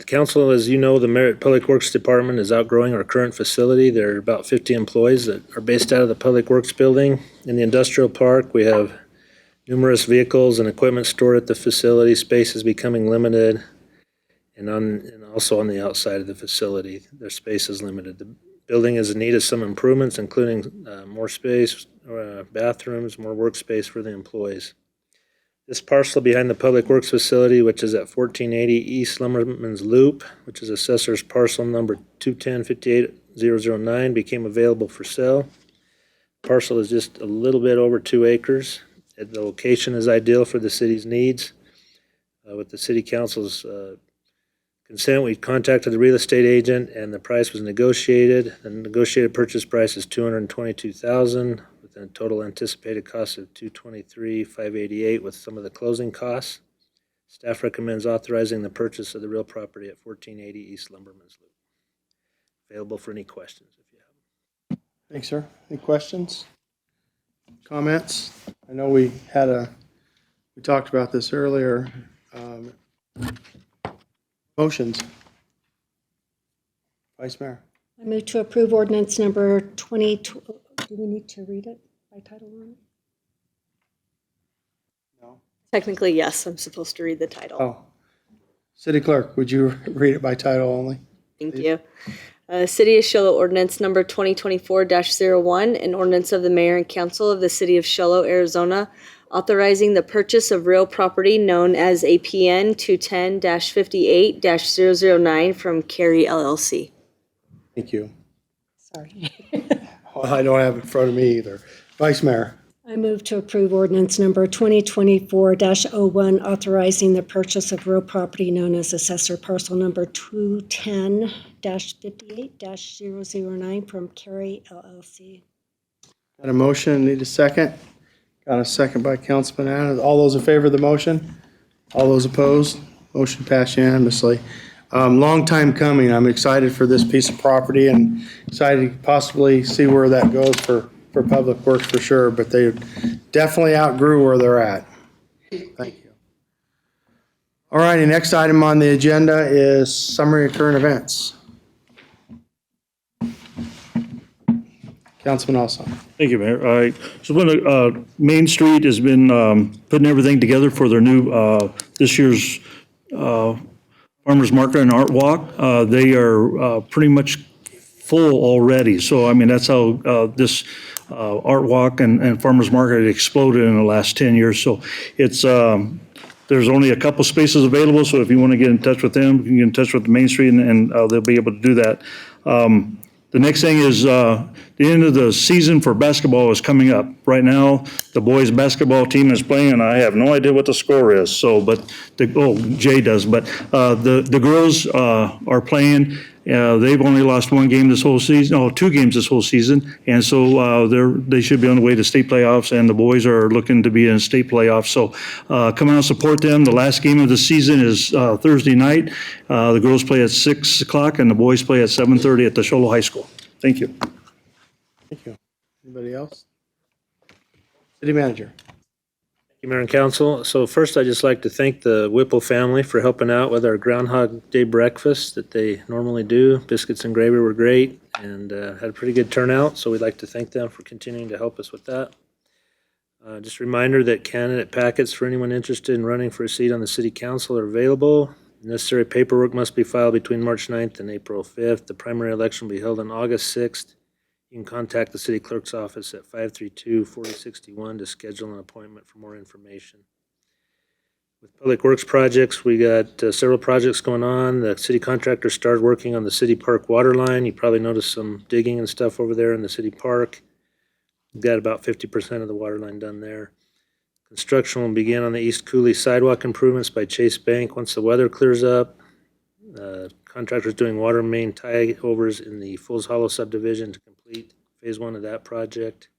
Council, as you know, the Merritt Public Works Department is outgrowing our current facility. There are about 50 employees that are based out of the Public Works Building. In the industrial park, we have numerous vehicles and equipment stored at the facility. Space is becoming limited. And also on the outside of the facility, their space is limited. The building is in need of some improvements, including more space, bathrooms, more workspace for the employees. This parcel behind the Public Works facility, which is at 1480 East Lumberman's Loop, which is assessor's parcel number 210-58009, became available for sale. The parcel is just a little bit over 2 acres. The location is ideal for the city's needs. With the city council's consent, we contacted the real estate agent and the price was negotiated. The negotiated purchase price is $222,000 with with a total anticipated cost of $223,588 with some of the closing costs. Staff recommends authorizing the purchase of the real property at 1480 East Lumberman's Loop. Available for any questions if you have. Thanks, sir. Any questions? Comments? I know we talked about this earlier. Motions. Vice Mayor. I move to approve ordinance number 20, do we need to read it by title only? Technically, yes, I'm supposed to read the title. Oh. City Clerk, would you read it by title only? Thank you. City of Shiloh Ordinance Number 2024-01, an ordinance of the Mayor and Council of the City of Shiloh, Arizona, authorizing the purchase of real property known as APN 210-58-009 from Carey LLC. Thank you. Sorry. Well, I don't have it in front of me either. Vice Mayor. I move to approve ordinance number 2024-01, authorizing the purchase of real property known as assessor parcel number 210-58-009 from Carey LLC. Got a motion, need a second? Got a second by Councilman Adams. All those in favor of the motion? All those opposed? Motion passed unanimously. Long time coming. I'm excited for this piece of property and excited to possibly see where that goes for Public Works for sure, but they definitely outgrew where they're at. Thank you. All righty, next item on the agenda is summary of current events. Councilman Alsop. Thank you, Mayor. All right. So when Main Street has been putting everything together for their new, this year's Farmers Market and Art Walk, they are pretty much full already. So, I mean, that's how this Art Walk and Farmers Market exploded in the last 10 years. So it's, there's only a couple spaces available. So if you want to get in touch with them, you can get in touch with the Main Street and they'll be able to do that. The next thing is the end of the season for basketball is coming up. Right now, the boys' basketball team is playing, and I have no idea what the score is. So, but Jay does. But the girls are playing. They've only lost one game this whole season. Oh, two games this whole season, and so they should be on the way to state playoffs. And the boys are looking to be in state playoffs. So come out and support them. The last game of the season is Thursday night. The girls play at 6 o'clock, and the boys play at 7:30 at the Shiloh High School. Thank you. Thank you. Anybody else? City Manager. Thank you, Mayor and Council. So first, I'd just like to thank the Whipple family for helping out with our Groundhog Day breakfast that they normally do. Biscuits and gravy were great and had a pretty good turnout, so we'd like to thank them for continuing to help us with that. Just a reminder that candidate packets for anyone interested in running for a seat on the City Council are available. Necessary paperwork must be filed between March 9th and April 5th. The primary election will be held on August 6th. You can contact the city clerk's office at 532-4061 to schedule an appointment for more information. With Public Works projects, we got several projects going on. The city contractor started working on the city park water line. You probably noticed some digging and stuff over there in the city park. We've got about 50% of the water line done there. Construction will begin on the East Cooley sidewalk improvements by Chase Bank once the weather clears up. Contractor's doing water main tie overs in the Fools Hollow subdivision to complete phase 1 of that project.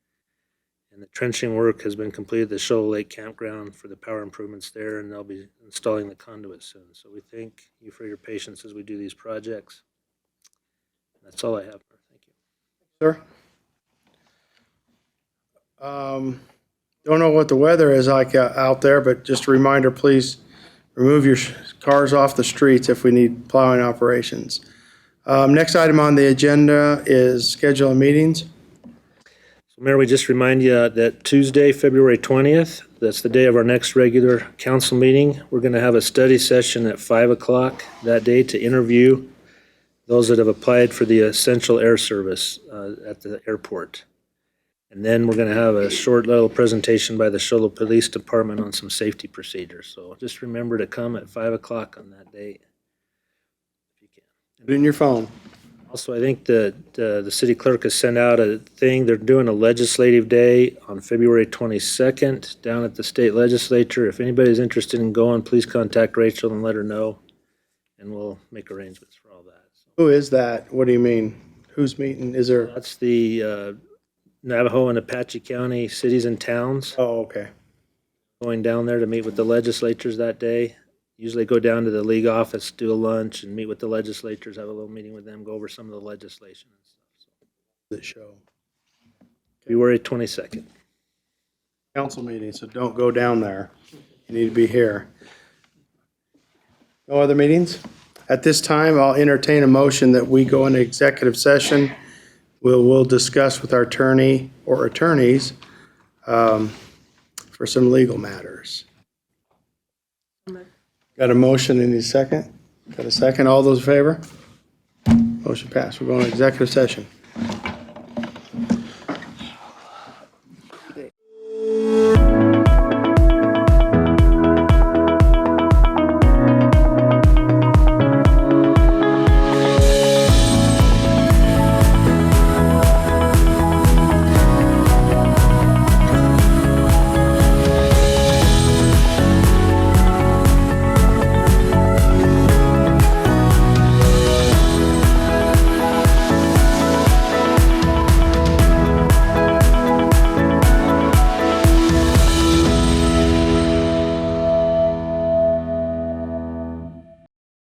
And the trenching work has been completed at the Shoal Lake Campground for the power improvements there, and they'll be installing the conduit soon. So we thank you for your patience as we do these projects. That's all I have. Thank you. Sir? Don't know what the weather is like out there, but just a reminder, please remove your cars off the streets if we need plowing operations. Next item on the agenda is scheduling meetings. So Mayor, we just remind you that Tuesday, February 20th, that's the day of our next regular council meeting. We're going to have a study session at 5 o'clock that day to interview those that have applied for the essential air service at the airport. And then we're going to have a short little presentation by the Shiloh Police Department on some safety procedures. So just remember to come at 5 o'clock on that date, if you can. Put it in your phone. Also, I think that the city clerk has sent out a thing. They're doing a legislative day on February 22nd down at the state legislature. If anybody's interested in going, please contact Rachel and let her know, and we'll make arrangements for all that. So Who is that? What do you mean? Who's meeting? Is there? that's the Navajo and Apache County cities and towns. Oh, okay. Going down there to meet with the legislatures that day. Usually go down to the league office, do a lunch, and meet with the legislators, have a little meeting with them, go over some of the legislation and stuff. The show. February 22nd. Council meeting, so don't go down there. You need to be here. No other meetings? At this time, I'll entertain a motion that we go into executive session. We'll discuss with our attorney or attorneys for some legal matters. Got a motion, any second? Got a second? All those in favor? Motion passed. We're going to executive session.